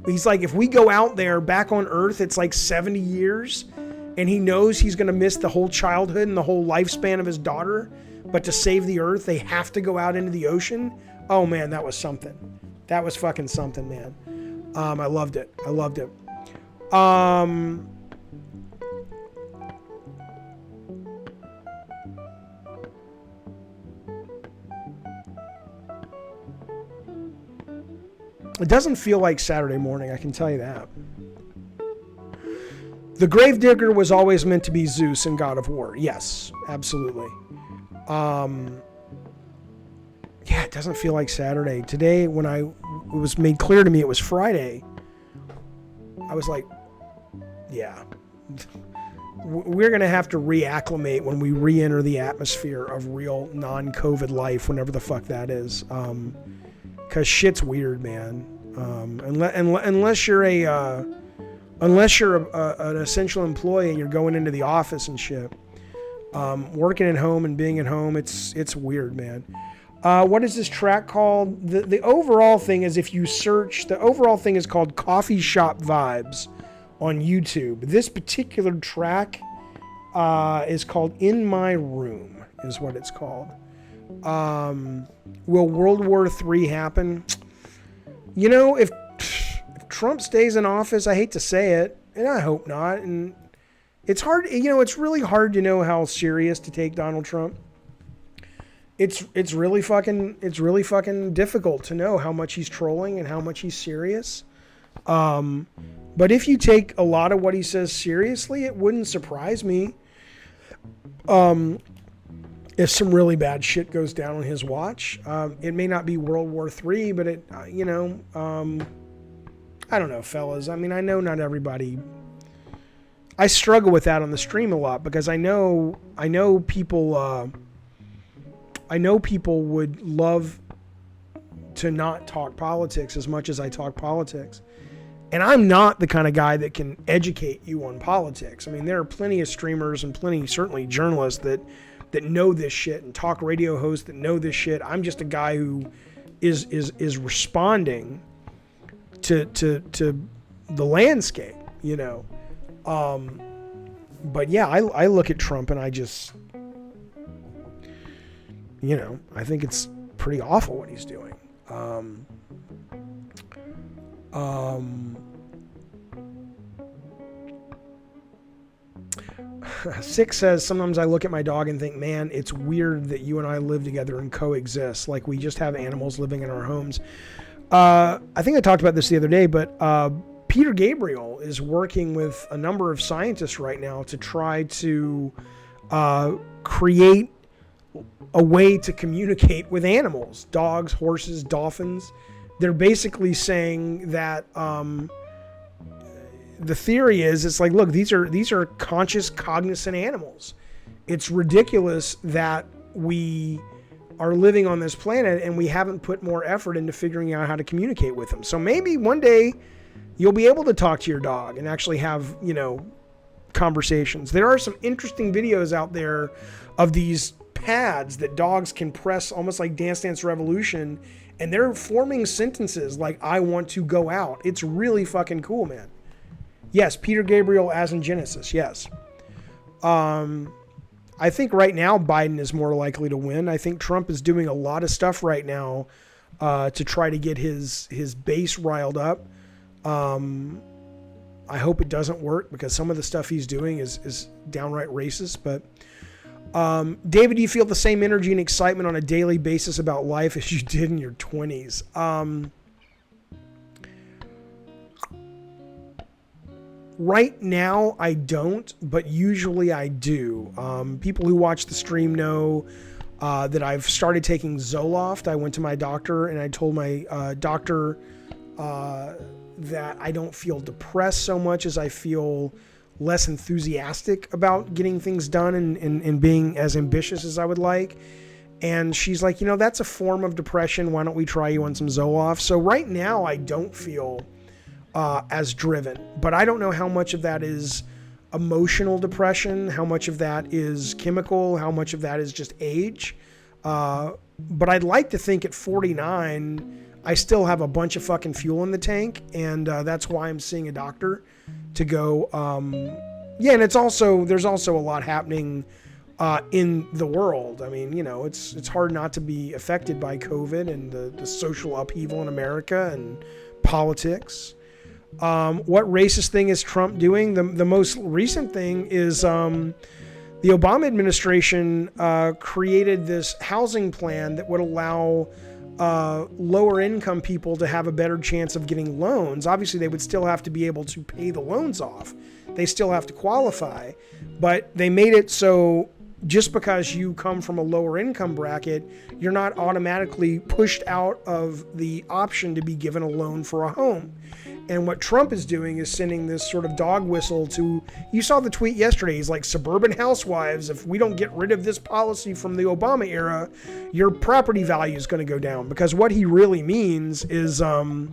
he's like, if we go out there back on Earth, it's like 70 years, and he knows he's gonna miss the whole childhood and the whole lifespan of his daughter. But to save the Earth, they have to go out into the ocean. Oh man, that was something. That was fucking something, man. I loved it. It doesn't feel like Saturday morning, I can tell you that. The Gravedigger was always meant to be Zeus and God of War. Yes, absolutely. Yeah, it doesn't feel like Saturday. Today, when it was made clear to me it was Friday, I was like, yeah. We're going to have to reacclimate when we re-enter the atmosphere of real non-COVID life, whenever the fuck that is. Because shit's weird, man. Unless you're an essential employee and you're going into the office and shit, working at home and being at home, it's weird, man. What is this track called? The overall thing is, if you search, the overall thing is called Coffee Shop Vibes on YouTube. This particular track is called In My Room, is what it's called. Will World War III happen? If Trump stays in office, I hate to say it, and I hope not. And it's hard, it's really hard to know how serious to take Donald Trump. It's really fucking difficult to know how much he's trolling and how much he's serious. But if you take a lot of what he says seriously, it wouldn't surprise me if some really bad shit goes down on his watch. It may not be World War III, but it, I don't know, fellas. I mean, I know not everybody. I struggle with that on the stream a lot because I know people. I know people would love to not talk politics as much as I talk politics. And I'm not the kind of guy that can educate you on politics. I mean, there are plenty of streamers and plenty, certainly journalists that know this shit, and talk radio hosts that know this shit. I'm just a guy who is responding to the landscape, But yeah, I look at Trump and I just, I think it's pretty awful what he's doing. Six says, sometimes I look at my dog and think, man, it's weird that you and I live together and coexist. Like we just have animals living in our homes. I think I talked about this the other day, but Peter Gabriel is working with a number of scientists right now to try to create a way to communicate with animals, dogs, horses, dolphins. They're basically saying that the theory is, it's like, look, these are conscious, cognizant animals. It's ridiculous that we are living on this planet and we haven't put more effort into figuring out how to communicate with them. So maybe one day you'll be able to talk to your dog and actually have, conversations. There are some interesting videos out there of these pads that dogs can press, almost like Dance Dance Revolution, and they're forming sentences like, I want to go out. It's really fucking cool, man. Yes, Peter Gabriel as in Genesis, yes. I think right now Biden is more likely to win. I think Trump is doing a lot of stuff right now to try to get his base riled up. I hope it doesn't work because some of the stuff he's doing is downright racist. But David, do you feel the same energy and excitement on a daily basis about life as you did in your 20s? Right now, I don't, but usually I do. People who watch the stream know that I've started taking Zoloft. I went to my doctor and I told my doctor that I don't feel depressed so much as I feel less enthusiastic about getting things done and being as ambitious as I would like. And she's like, that's a form of depression. Why don't we try you on some Zoloft? So right now, I don't feel as driven, but I don't know how much of that is emotional depression, how much of that is chemical, how much of that is just age. But I'd like to think at 49, I still have a bunch of fucking fuel in the tank. And that's why I'm seeing a doctor to go. And there's also a lot happening in the world. I mean, it's hard not to be affected by COVID and the social upheaval in America and politics. What racist thing is Trump doing? The most recent thing is the Obama administration created this housing plan that would allow lower income people to have a better chance of getting loans. Obviously, they would still have to be able to pay the loans off. They still have to qualify, but they made it so just because you come from a lower income bracket, you're not automatically pushed out of the option to be given a loan for a home. And what Trump is doing is sending this sort of dog whistle to, you saw the tweet yesterday, he's like, suburban housewives, if we don't get rid of this policy from the Obama era, your property value is going to go down. Because what he really means is, blacks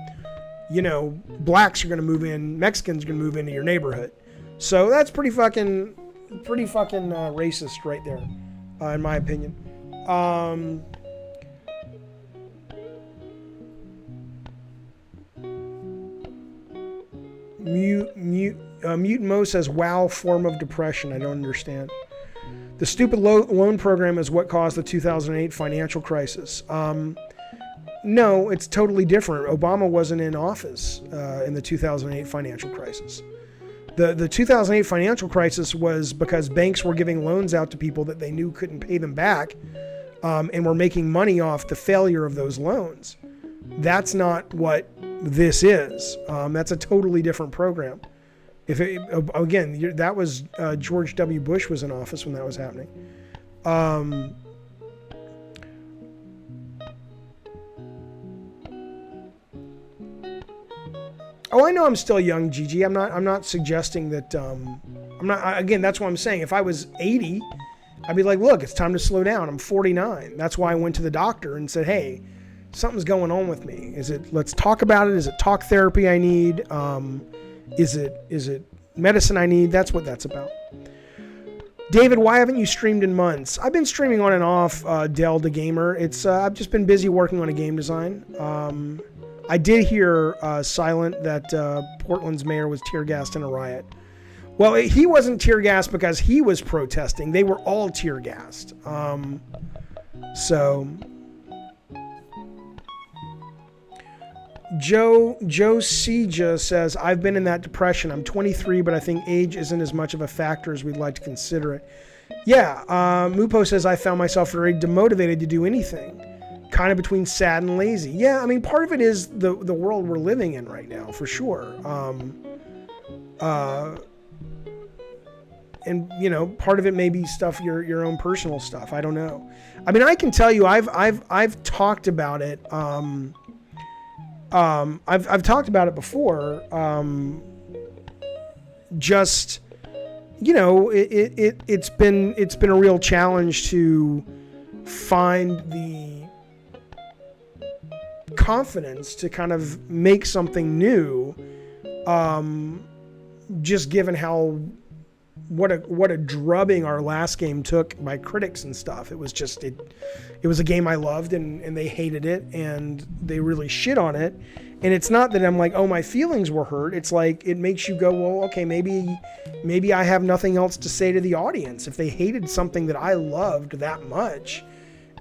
are going to move in, Mexicans are going to move into your neighborhood. So that's pretty fucking racist right there, in my opinion. Mutant Mo says, wow, form of depression. I don't understand. The stupid loan program is what caused the 2008 financial crisis. No, it's totally different. Obama wasn't in office in the 2008 financial crisis. The 2008 financial crisis was because banks were giving loans out to people that they knew couldn't pay them back and were making money off the failure of those loans. That's not what this is. That's a totally different program. That was George W. Bush was in office when that was happening. I know I'm still young, Gigi. I'm not suggesting that. That's what I'm saying. If I was 80, I'd be like, look, it's time to slow down. I'm 49. That's why I went to the doctor and said, hey, something's going on with me. Let's talk about it. Is it talk therapy I need? Is it medicine I need? That's what that's about. David, why haven't you streamed in months? I've been streaming on and off, Dell the Gamer. I've just been busy working on a game design. I did hear Silent that Portland's mayor was tear gassed in a riot. Well, he wasn't tear gassed because he was protesting. They were all tear gassed. Joe Seja says, I've been in that depression. I'm 23, but I think age isn't as much of a factor as we'd like to consider it. Yeah, Mupo says, I found myself very demotivated to do anything. kind of between sad and lazy. Yeah, I mean, part of it is the world we're living in right now, for sure. And you know, part of it may be stuff your own personal stuff. I don't know. I mean, I can tell you, I've talked about it. I've talked about it before. Just, you know, it's been a real challenge to find the confidence to kind of make something new. Just given how what a drubbing our last game took by critics and stuff. It was just it was a game I loved and they hated it and they really shit on it. And it's not that I'm like, oh, my feelings were hurt. It's like it makes you go, well, okay, maybe I have nothing else to say to the audience. If they hated something that I loved that much,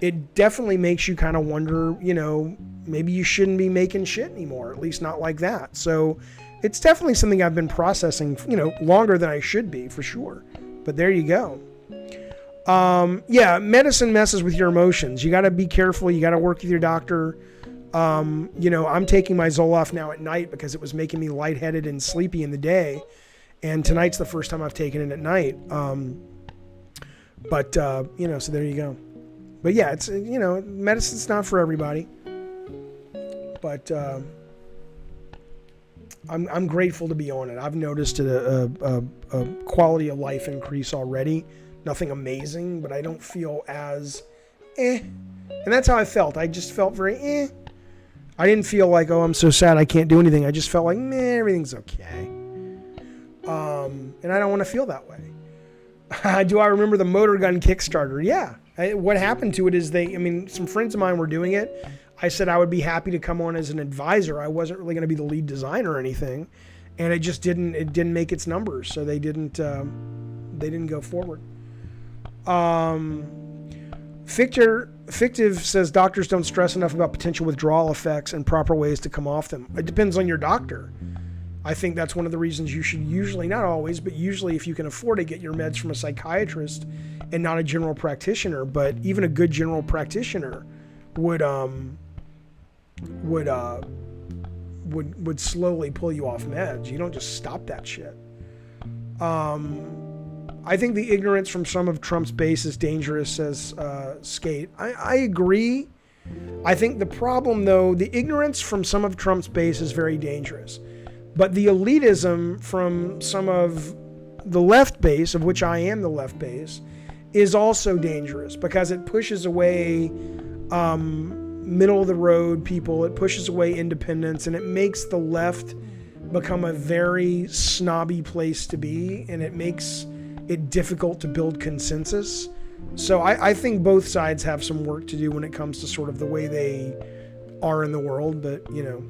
it definitely makes you kind of wonder, you know, maybe you shouldn't be making shit anymore, at least not like that. So it's definitely something I've been processing, you know, longer than I should be, for sure. But there you go. Yeah, medicine messes with your emotions. You got to be careful. You got to work with your doctor. You know, I'm taking my Zoloft now at night because it was making me lightheaded and sleepy in the day. And tonight's the first time I've taken it at night. But you know, so there you go. But yeah, it's, you know, medicine's not for everybody. But I'm grateful to be on it. I've noticed a quality of life increase already. Nothing amazing, but I don't feel as And that's how I felt. I just felt very I didn't feel like, oh, I'm so sad I can't do anything. I just felt like, everything's okay. And I don't want to feel that way. Do I remember the motor gun Kickstarter? Yeah. What happened to it is some friends of mine were doing it. I said I would be happy to come on as an advisor. I wasn't really going to be the lead designer or anything, and it just didn't make its numbers, so they didn't go forward. Fictive says doctors don't stress enough about potential withdrawal effects and proper ways to come off them. It depends on your doctor. I think that's one of the reasons you should usually, not always, but usually if you can afford to get your meds from a psychiatrist and not a general practitioner, but even a good general practitioner would slowly pull you off meds. You don't just stop that shit. I think the ignorance from some of Trump's base is dangerous, says Skate. I agree. I think the problem, though, the ignorance from some of Trump's base is very dangerous. But the elitism from some of the left base, of which I am the left base, is also dangerous because it pushes away middle of the road people. It pushes away independence, and it makes the left become a very snobby place to be, and it makes it difficult to build consensus. So I think both sides have some work to do when it comes to sort of the way they are in the world, but you know.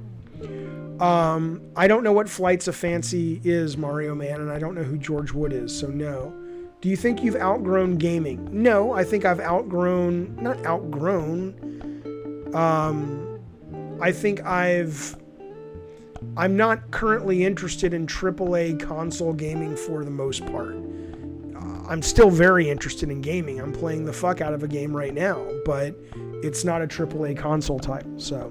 I don't know what Flights of Fancy is, Mario Man, and I don't know who George Wood is, so no. Do you think you've outgrown gaming? No, I think I've not outgrown. I think I'm not currently interested in AAA console gaming for the most part. I'm still very interested in gaming. I'm playing the fuck out of a game right now, but it's not a AAA console title, so.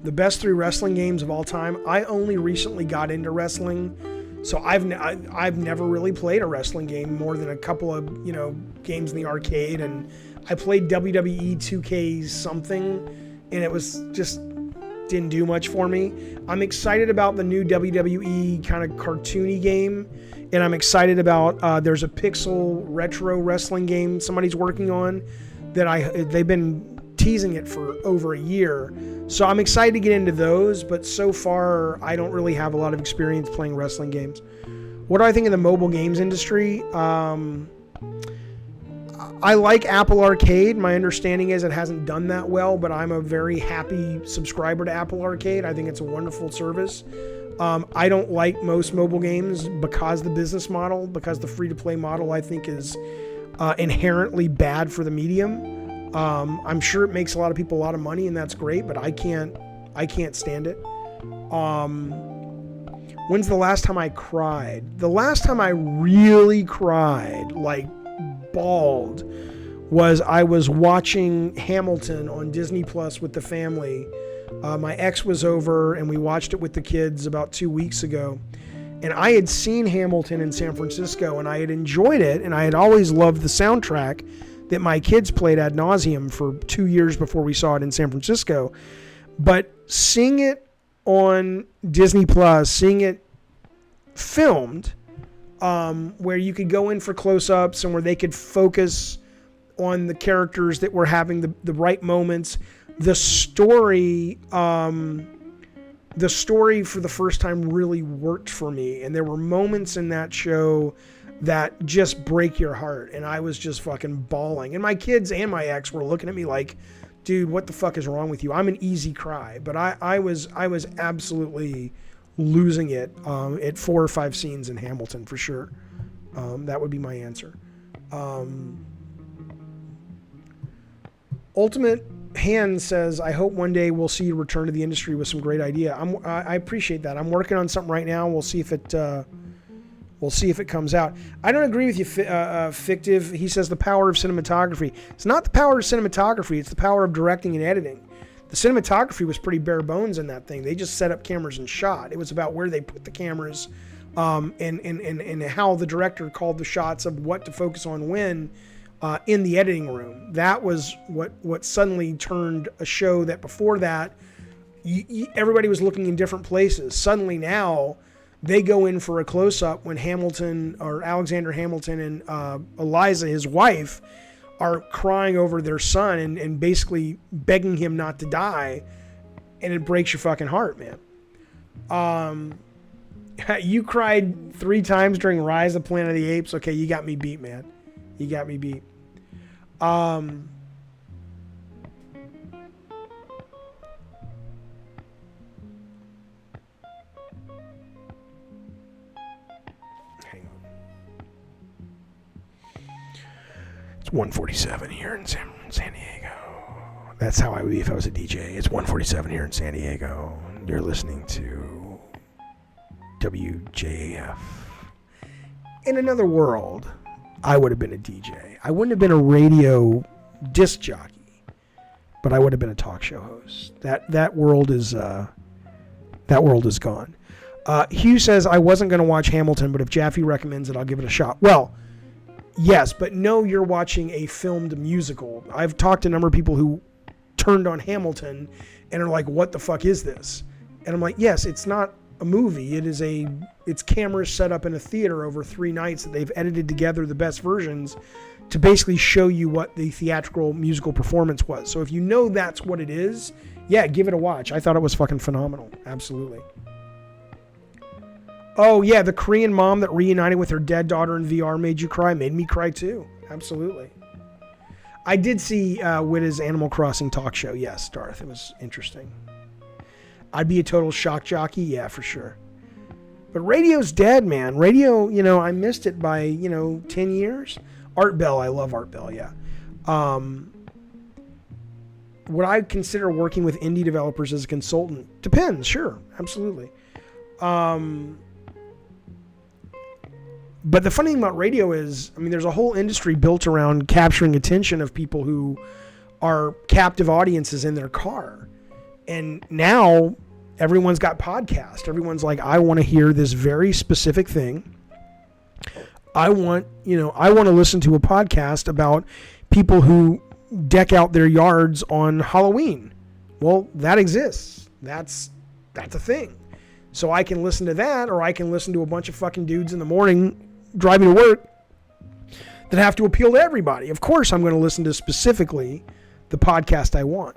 The best 3 wrestling games of all time. I only recently got into wrestling, so I've never really played a wrestling game more than a couple of games in the arcade, and I played WWE 2K something, and it was just didn't do much for me. I'm excited about the new WWE kind of cartoony game, and I'm excited about there's a pixel retro wrestling game somebody's working on that they've been teasing it for over a year. So I'm excited to get into those, but so far I don't really have a lot of experience playing wrestling games. What do I think of the mobile games industry? I like Apple Arcade. My understanding is it hasn't done that well, but I'm a very happy subscriber to Apple Arcade. I think it's a wonderful service. I don't like most mobile games because the business model, because the free-to-play model I think is inherently bad for the medium. I'm sure it makes a lot of people a lot of money, and that's great, but I can't stand it. When's the last time I cried? The last time I really cried, like bawled, was I was watching Hamilton on Disney Plus with the family. My ex was over and we watched it with the kids about 2 weeks ago. And I had seen Hamilton in San Francisco and I had enjoyed it, and I had always loved the soundtrack that my kids played ad nauseum for 2 years before we saw it in San Francisco. But seeing it on Disney Plus, seeing it filmed, where you could go in for close-ups and where they could focus on the characters that were having the right moments. The story for the first time really worked for me. And there were moments in that show that just break your heart. And I was just fucking bawling. And my kids and my ex were looking at me like, dude, what the fuck is wrong with you? I'm an easy cry. But I was absolutely losing it at 4 or 5 scenes in Hamilton for sure. That would be my answer. Ultimate Hand says, I hope one day we'll see you return to the industry with some great idea. I appreciate that. I'm working on something right now. We'll see if it comes out. I don't agree with you, Fictive. He says the power of cinematography. It's not the power of cinematography. It's the power of directing and editing. The cinematography was pretty bare bones in that thing. They just set up cameras and shot. It was about where they put the cameras, and how the director called the shots of what to focus on when. In the editing room. That was what suddenly turned a show that before that, everybody was looking in different places. Suddenly now, they go in for a close-up when Hamilton, or Alexander Hamilton, and Eliza, his wife, are crying over their son and basically begging him not to die, and it breaks your fucking heart, man. You cried 3 times during Rise of the Planet of the Apes. Okay, you got me beat, man. You got me beat. Hang on. It's 1:47 here in San Diego. That's how I would be if I was a DJ. It's 1:47 here in San Diego. You're listening to WJAF. In another world, I would have been a DJ. I wouldn't have been a radio disc jockey, but I would have been a talk show host. That world is gone. Hugh says, I wasn't going to watch Hamilton, but if Jaffe recommends it, I'll give it a shot. Well, yes, but no, you're watching a filmed musical. I've talked to a number of people who turned on Hamilton and are like, what the fuck is this? And I'm like, yes, it's not a movie. It's cameras set up in a theater over 3 nights that they've edited together the best versions to basically show you what the theatrical musical performance was. So if you know that's what it is, yeah, give it a watch. I thought it was fucking phenomenal. Absolutely. Oh yeah, the Korean mom that reunited with her dead daughter in VR made you cry. Made me cry too. Absolutely. I did see Witta's Animal Crossing talk show. Yes, Darth. It was interesting. I'd be a total shock jockey. Yeah, for sure. But radio's dead, man. Radio, I missed it by, 10 years. Art Bell, I love Art Bell, yeah. Would I consider working with indie developers as a consultant? Depends, sure. Absolutely. But the funny thing about radio is, there's a whole industry built around capturing attention of people who are captive audiences in their car. And now everyone's got podcasts. Everyone's like, I want to hear this very specific thing. I want to listen to a podcast about people who deck out their yards on Halloween. Well, that exists. That's a thing. So I can listen to that, or I can listen to a bunch of fucking dudes in the morning driving to work that have to appeal to everybody. Of course, I'm going to listen to specifically the podcast I want.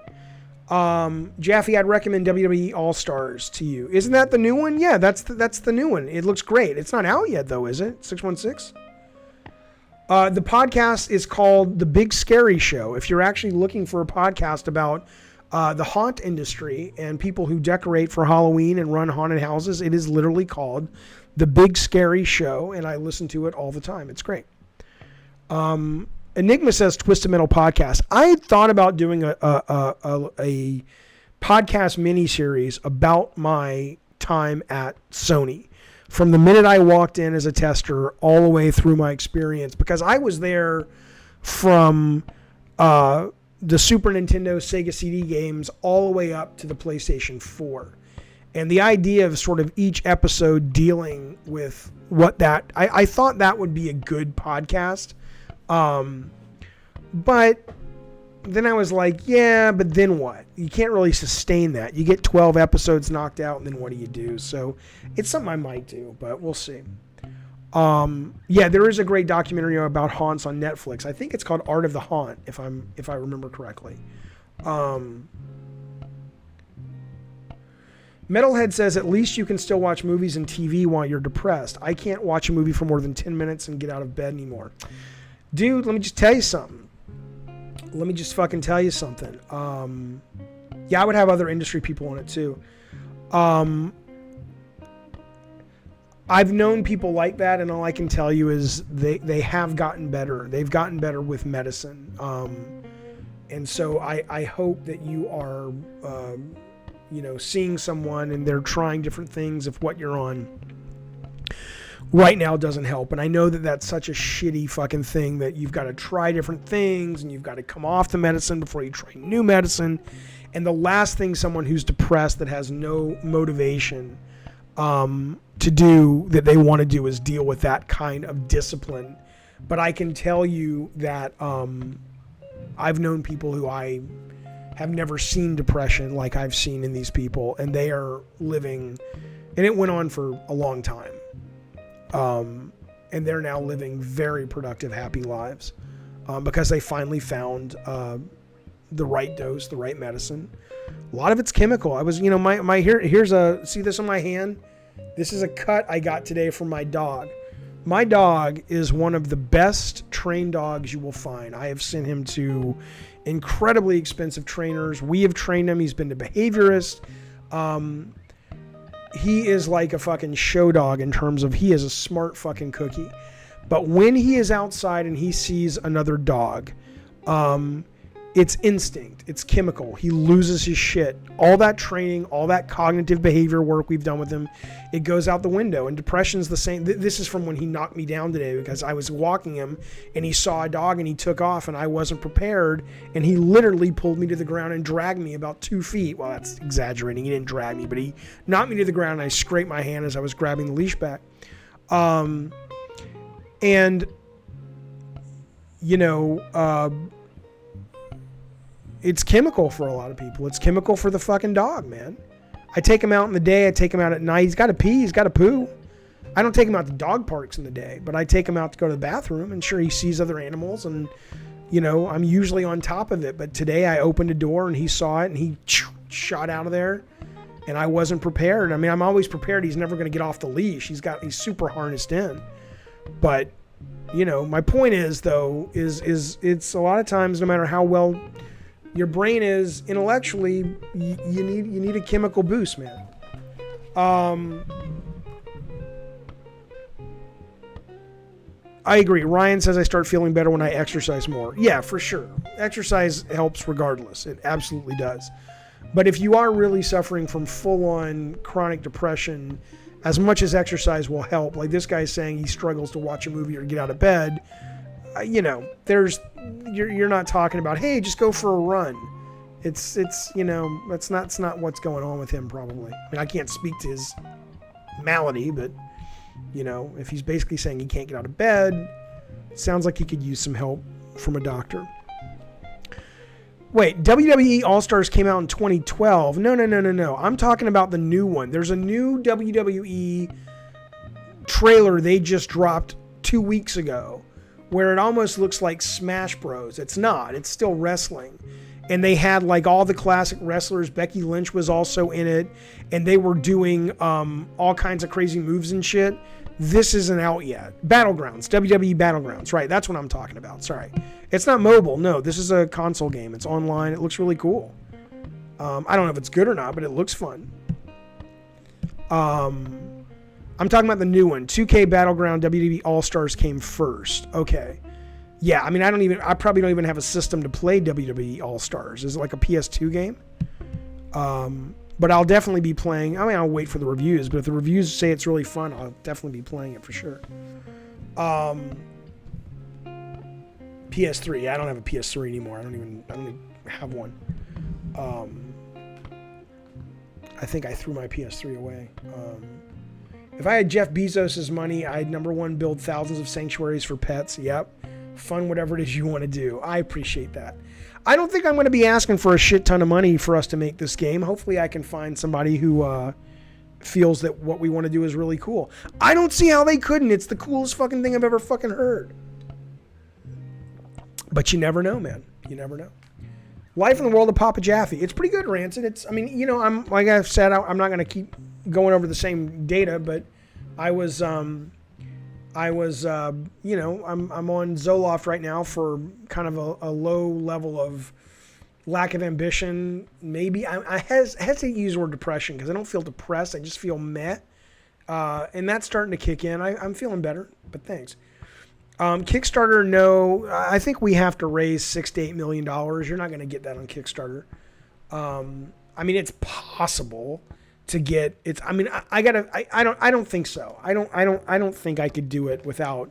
Jaffe, I'd recommend WWE All-Stars to you. Isn't that the new one? Yeah, that's the new one. It looks great. It's not out yet, though, is it? 616? The podcast is called The Big Scary Show. If you're actually looking for a podcast about the haunt industry and people who decorate for Halloween and run haunted houses, it is literally called The Big Scary Show, and I listen to it all the time. It's great. Enigma says Twisted Metal podcast. I had thought about doing a podcast mini-series about my time at Sony. From the minute I walked in as a tester all the way through my experience, because I was there from the Super Nintendo, Sega CD games all the way up to the PlayStation 4. And the idea of sort of each episode dealing with what that... I thought that would be a good podcast. But then I was like, yeah, but then what? You can't really sustain that. You get 12 episodes knocked out, and then what do you do? So it's something I might do, but we'll see. Yeah, there is a great documentary about haunts on Netflix. I think it's called Art of the Haunt, if I remember correctly. Metalhead says, at least you can still watch movies and TV while you're depressed. I can't watch a movie for more than 10 minutes and get out of bed anymore. Dude, let me just tell you something. Let me just fucking tell you something. Yeah, I would have other industry people on it too. I've known people like that, and all I can tell you is they have gotten better. They've gotten better with medicine. And so I hope that you are, seeing someone and they're trying different things if what you're on right now doesn't help. And I know that that's such a shitty fucking thing that you've got to try different things and you've got to come off the medicine before you try new medicine. And the last thing someone who's depressed that has no motivation to do that they want to do is deal with that kind of discipline. But I can tell you that I've known people who I have never seen depression like I've seen in these people, and they are living, and it went on for a long time. And they're now living very productive, happy lives because they finally found the right dose, the right medicine. A lot of it's chemical. I was, here's see this on my hand? This is a cut I got today from my dog. My dog is one of the best trained dogs you will find. I have sent him to incredibly expensive trainers. We have trained him. He's been to behaviorists. He is like a fucking show dog in terms of he is a smart fucking cookie. But when he is outside and he sees another dog, it's instinct. It's chemical. He loses his shit. All that training, all that cognitive behavior work we've done with him, it goes out the window. And depression's the same. This is from when he knocked me down today because I was walking him and he saw a dog and he took off and I wasn't prepared. And he literally pulled me to the ground and dragged me about 2 feet. Well, that's exaggerating. He didn't drag me, but he knocked me to the ground and I scraped my hand as I was grabbing the leash back. It's chemical for a lot of people. It's chemical for the fucking dog, man. I take him out in the day. I take him out at night. He's got to pee. He's got to poo. I don't take him out to dog parks in the day, but I take him out to go to the bathroom, and sure, he sees other animals, and, I'm usually on top of it. But today I opened a door, and he saw it, and he shot out of there, and I wasn't prepared. I mean, I'm always prepared. He's never going to get off the leash. He's super harnessed in. But, my point is, though, is it's a lot of times, no matter how well your brain is intellectually, you need a chemical boost, man. I agree. Ryan says I start feeling better when I exercise more. Yeah, for sure. Exercise helps regardless. It absolutely does. But if you are really suffering from full-on chronic depression, as much as exercise will help, like this guy's saying he struggles to watch a movie or get out of bed, you're not talking about, hey, just go for a run. It's that's not what's going on with him probably. I mean, I can't speak to his malady, but if he's basically saying he can't get out of bed, it sounds like he could use some help from a doctor. Wait, WWE All-Stars came out in 2012. No. I'm talking about the new one. There's a new WWE trailer they just dropped 2 weeks ago, where it almost looks like Smash Bros. It's not. It's still wrestling. And they had like all the classic wrestlers. Becky Lynch was also in it. And they were doing all kinds of crazy moves and shit. This isn't out yet. Battlegrounds. WWE Battlegrounds. Right. That's what I'm talking about. Sorry. It's not mobile. No, this is a console game. It's online. It looks really cool. I don't know if it's good or not, but it looks fun. I'm talking about the new one. 2K Battleground WWE All-Stars came first. Okay. Yeah, I mean, I probably don't even have a system to play WWE All-Stars. Is it like a PS2 game? But I'll definitely be playing. I mean, I'll wait for the reviews, but if the reviews say it's really fun, I'll definitely be playing it for sure. PS3. I don't have a PS3 anymore. I don't even have one. I think I threw my PS3 away. If I had Jeff Bezos' money, I'd number one, build thousands of sanctuaries for pets. Yep. Fund whatever it is you want to do. I appreciate that. I don't think I'm going to be asking for a shit ton of money for us to make this game. Hopefully I can find somebody who feels that what we want to do is really cool. I don't see how they couldn't. It's the coolest fucking thing I've ever fucking heard. But you never know, man. You never know. Life in the World of Papa Jaffe. It's pretty good, Rancid. I'm like I've said, I'm not going to keep going over the same data, but I'm on Zoloft right now for kind of a low level of lack of ambition. Maybe I hesitate to use the word depression because I don't feel depressed. I just feel meh. And that's starting to kick in. I'm feeling better, but thanks. Kickstarter, no. I think we have to raise $6 to $8 million. You're not going to get that on Kickstarter. It's possible to get it. I don't think so. I don't think I could do it without,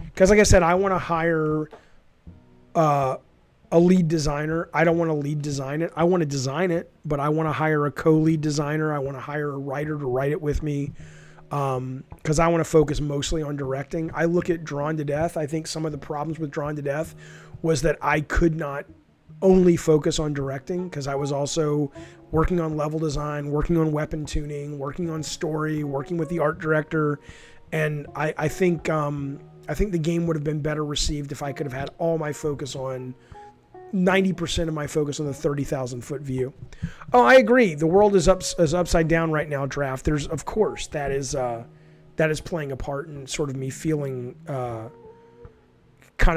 because like I said, I want to hire a lead designer. I don't want to lead design it. I want to design it, but I want to hire a co-lead designer. I want to hire a writer to write it with me. Because I want to focus mostly on directing. I look at Drawn to Death. I think some of the problems with Drawn to Death was that I could not only focus on directing because I was also working on level design, working on weapon tuning, working on story, working with the art director. And I think the game would have been better received if I could have had all my focus on 90% of my focus on the 30,000 foot view. Oh, I agree. The world is upside down right now, Draft. There's, of course, that is playing a part in sort of me feeling kind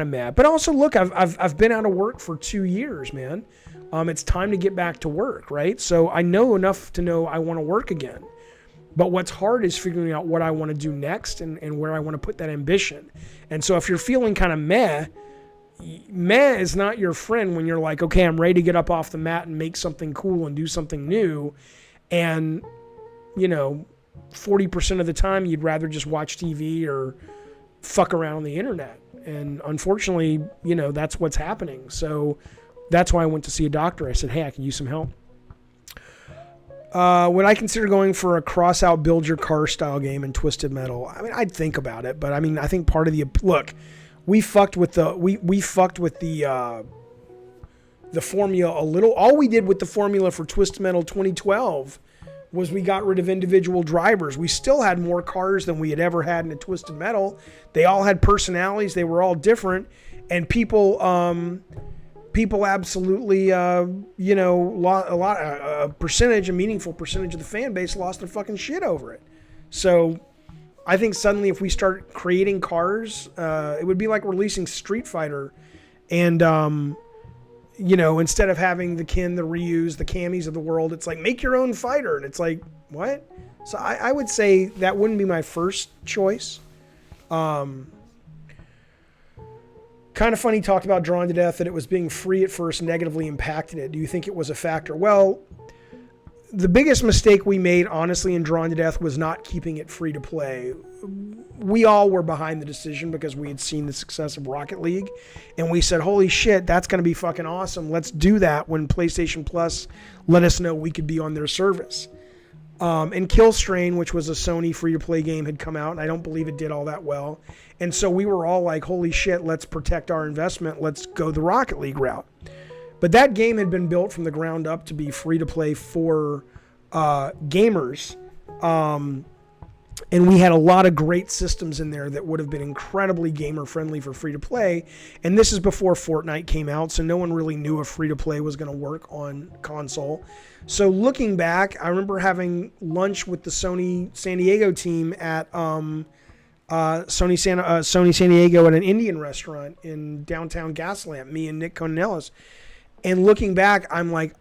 of mad. But also, look, I've been out of work for 2 years, man. It's time to get back to work, right? So I know enough to know I want to work again. But what's hard is figuring out what I want to do next and where I want to put that ambition. And so if you're feeling kind of meh is not your friend when you're like, okay, I'm ready to get up off the mat and make something cool and do something new. And, 40% of the time you'd rather just watch TV or fuck around on the internet. And unfortunately, that's what's happening. So that's why I went to see a doctor. I said, hey, I can use some help. Would I consider going for a cross-out build your car style game in Twisted Metal? I'd think about it, but I think part of the look, we fucked with the formula a little. All we did with the formula for Twisted Metal 2012 was we got rid of individual drivers. We still had more cars than we had ever had in a Twisted Metal. They all had personalities. They were all different, and people absolutely, a meaningful percentage of the fan base lost their fucking shit over it. So I think suddenly if we start creating cars, it would be like releasing Street Fighter and, instead of having the Ken, the Ryus, the Camis of the world, it's like, make your own fighter. And it's like, what? So I would say that wouldn't be my first choice. Kind of funny, talked about Drawn to Death, that it was being free at first negatively impacted it. Do you think it was a factor? Well, the biggest mistake we made, honestly, in Drawn to Death was not keeping it free to play. We all were behind the decision because we had seen the success of Rocket League, and we said, holy shit, that's going to be fucking awesome. Let's do that when PlayStation Plus let us know we could be on their service. And Kill Strain, which was a Sony free-to-play game, had come out, and I don't believe it did all that well. And so we were all like, holy shit, let's protect our investment. Let's go the Rocket League route. But that game had been built from the ground up to be free-to-play for gamers. And we had a lot of great systems in there that would have been incredibly gamer-friendly for free-to-play. And this is before Fortnite came out, so no one really knew if free-to-play was going to work on console. So looking back, I remember having lunch with the Sony San Diego team at Sony San Diego at an Indian restaurant in downtown Gaslamp, me and Nick Conellis. And looking back, I'm like,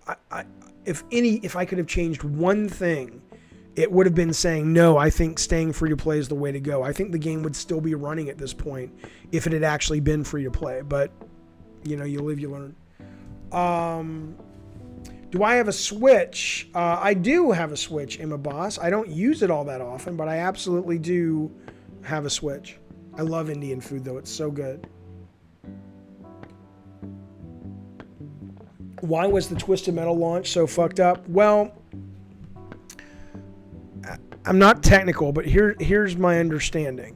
if I could have changed one thing, it would have been saying, no, I think staying free to play is the way to go. I think the game would still be running at this point if it had actually been free to play. But, you live, you learn. Do I have a Switch? I do have a Switch, Emma Boss. I don't use it all that often, but I absolutely do have a Switch. I love Indian food, though. It's so good. Why was the Twisted Metal launch so fucked up? Well, I'm not technical, but here's my understanding.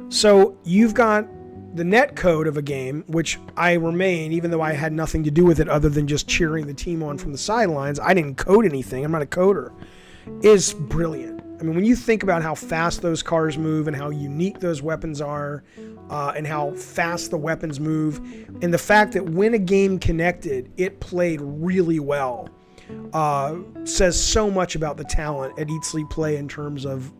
So you've got the net code of a game, which I remain, even though I had nothing to do with it other than just cheering the team on from the sidelines. I didn't code anything. I'm not a coder. Is brilliant. I mean, when you think about how fast those cars move and how unique those weapons are, and how fast the weapons move, and the fact that when a game connected, it played really well, says so much about the talent at Eat Sleep Play in terms of,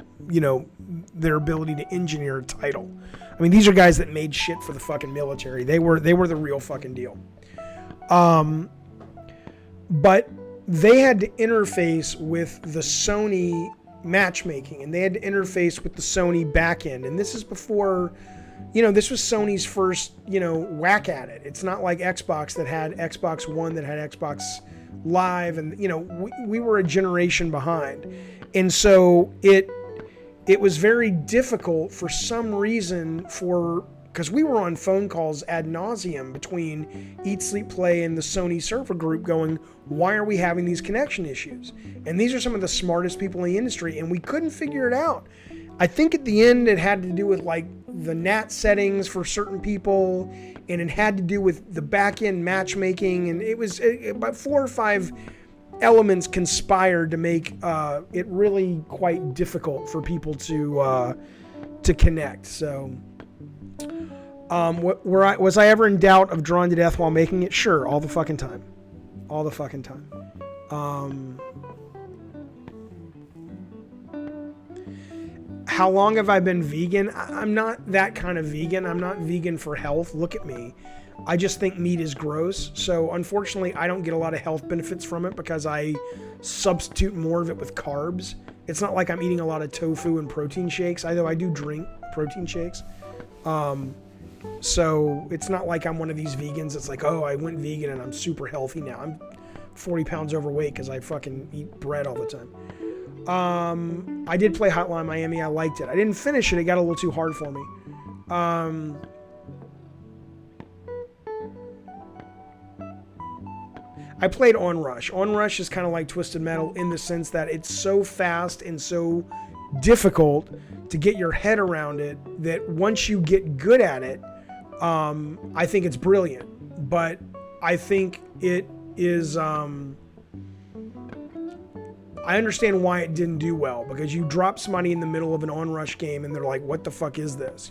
their ability to engineer a title. I mean, these are guys that made shit for the fucking military. They were the real fucking deal. But they had to interface with the Sony matchmaking, and they had to interface with the Sony backend. And this is before, this was Sony's first, whack at it. It's not like Xbox that had Xbox One, that had Xbox Live, and we were a generation behind. And so it was very difficult for some reason because we were on phone calls ad nauseum between Eat Sleep Play and the Sony server group going, why are we having these connection issues? And these are some of the smartest people in the industry, and we couldn't figure it out. I think at the end it had to do with like the NAT settings for certain people, and it had to do with the back-end matchmaking, and it was about 4 or 5 elements conspired to make it really quite difficult for people to connect. So was I ever in doubt of Drawn to Death while making it? Sure, all the fucking time. How long have I been vegan? I'm not that kind of vegan. I'm not vegan for health. Look at me. I just think meat is gross. So unfortunately, I don't get a lot of health benefits from it because I substitute more of it with carbs. It's not like I'm eating a lot of tofu and protein shakes, although I do drink protein shakes. So it's not like I'm one of these vegans that's like, oh, I went vegan and I'm super healthy now. I'm 40 pounds overweight because I fucking eat bread all the time. I did play Hotline Miami. I liked it. I didn't finish it. It got a little too hard for me. I played Onrush. Onrush is kind of like Twisted Metal in the sense that it's so fast and so difficult to get your head around it that once you get good at it, I think it's brilliant. But I think it is... I understand why it didn't do well, because you drop somebody in the middle of an Onrush game and they're like, what the fuck is this,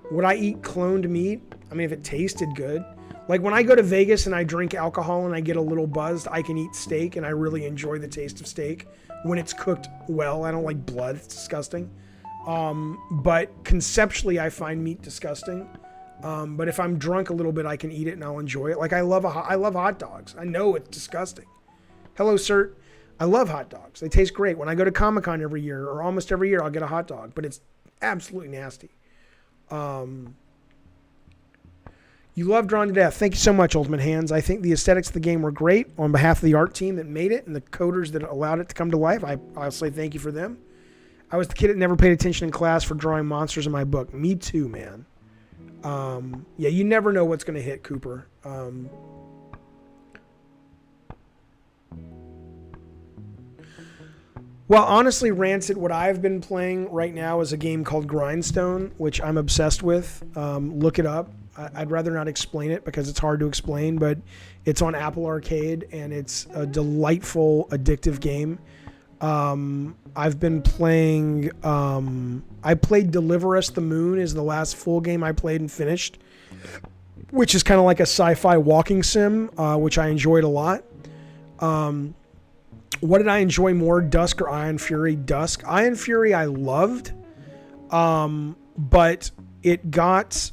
Would I eat cloned meat? I mean, if it tasted good. Like when I go to Vegas and I drink alcohol and I get a little buzzed, I can eat steak and I really enjoy the taste of steak when it's cooked well. I don't like blood. It's disgusting. But conceptually, I find meat disgusting. But if I'm drunk a little bit, I can eat it and I'll enjoy it. Like I love hot dogs. I know it's disgusting. Hello, sir. I love hot dogs. They taste great. When I go to Comic-Con every year, or almost every year, I'll get a hot dog, but it's absolutely nasty. You love Drawn to Death. Thank you so much, Ultimate Hands. I think the aesthetics of the game were great. On behalf of the art team that made it and the coders that allowed it to come to life, I'll say thank you for them. I was the kid that never paid attention in class for drawing monsters in my book. Me too, man. Yeah, you never know what's going to hit, Cooper. Well, honestly, Rancid, what I've been playing right now is a game called Grindstone, which I'm obsessed with. Look it up. I'd rather not explain it because it's hard to explain, but it's on Apple Arcade, and it's a delightful, addictive game. I've been playing... I played Deliver Us the Moon is the last full game I played and finished, which is kind of like a sci-fi walking sim, which I enjoyed a lot. What did I enjoy more, Dusk or Iron Fury? Dusk. Iron Fury I loved, but it got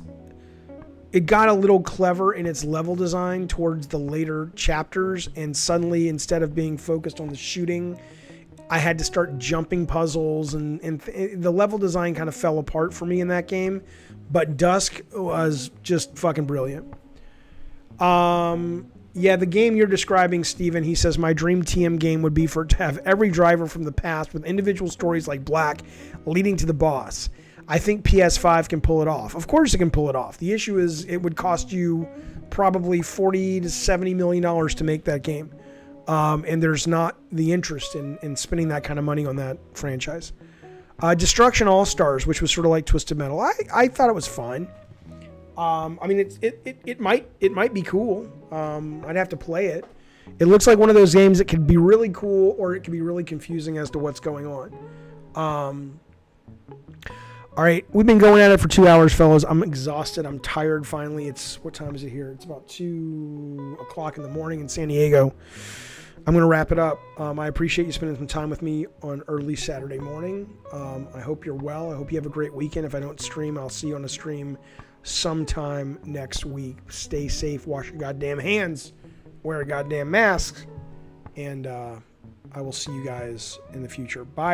a little clever in its level design towards the later chapters, and suddenly, instead of being focused on the shooting, I had to start jumping puzzles, and the level design kind of fell apart for me in that game. But Dusk was just fucking brilliant. Yeah, the game you're describing, Steven, he says, my dream TM game would be for it to have every driver from the past with individual stories like Black leading to the boss. I think PS5 can pull it off. Of course it can pull it off. The issue is it would cost you probably $40 to $70 million to make that game. And there's not the interest in spending that kind of money on that franchise. Destruction All-Stars, which was sort of like Twisted Metal. I thought it was fine. I mean, it might be cool. I'd have to play it. It looks like one of those games that could be really cool, or it could be really confusing as to what's going on. All right, we've been going at it for 2 hours, fellas. I'm exhausted. I'm tired. Finally, what time is it here? It's about 2 o'clock in the morning in San Diego. I'm going to wrap it up. I appreciate you spending some time with me on early Saturday morning. I hope you're well. I hope you have a great weekend. If I don't stream, I'll see you on a stream sometime next week. Stay safe. Wash your goddamn hands. Wear a goddamn mask. And I will see you guys in the future. Bye.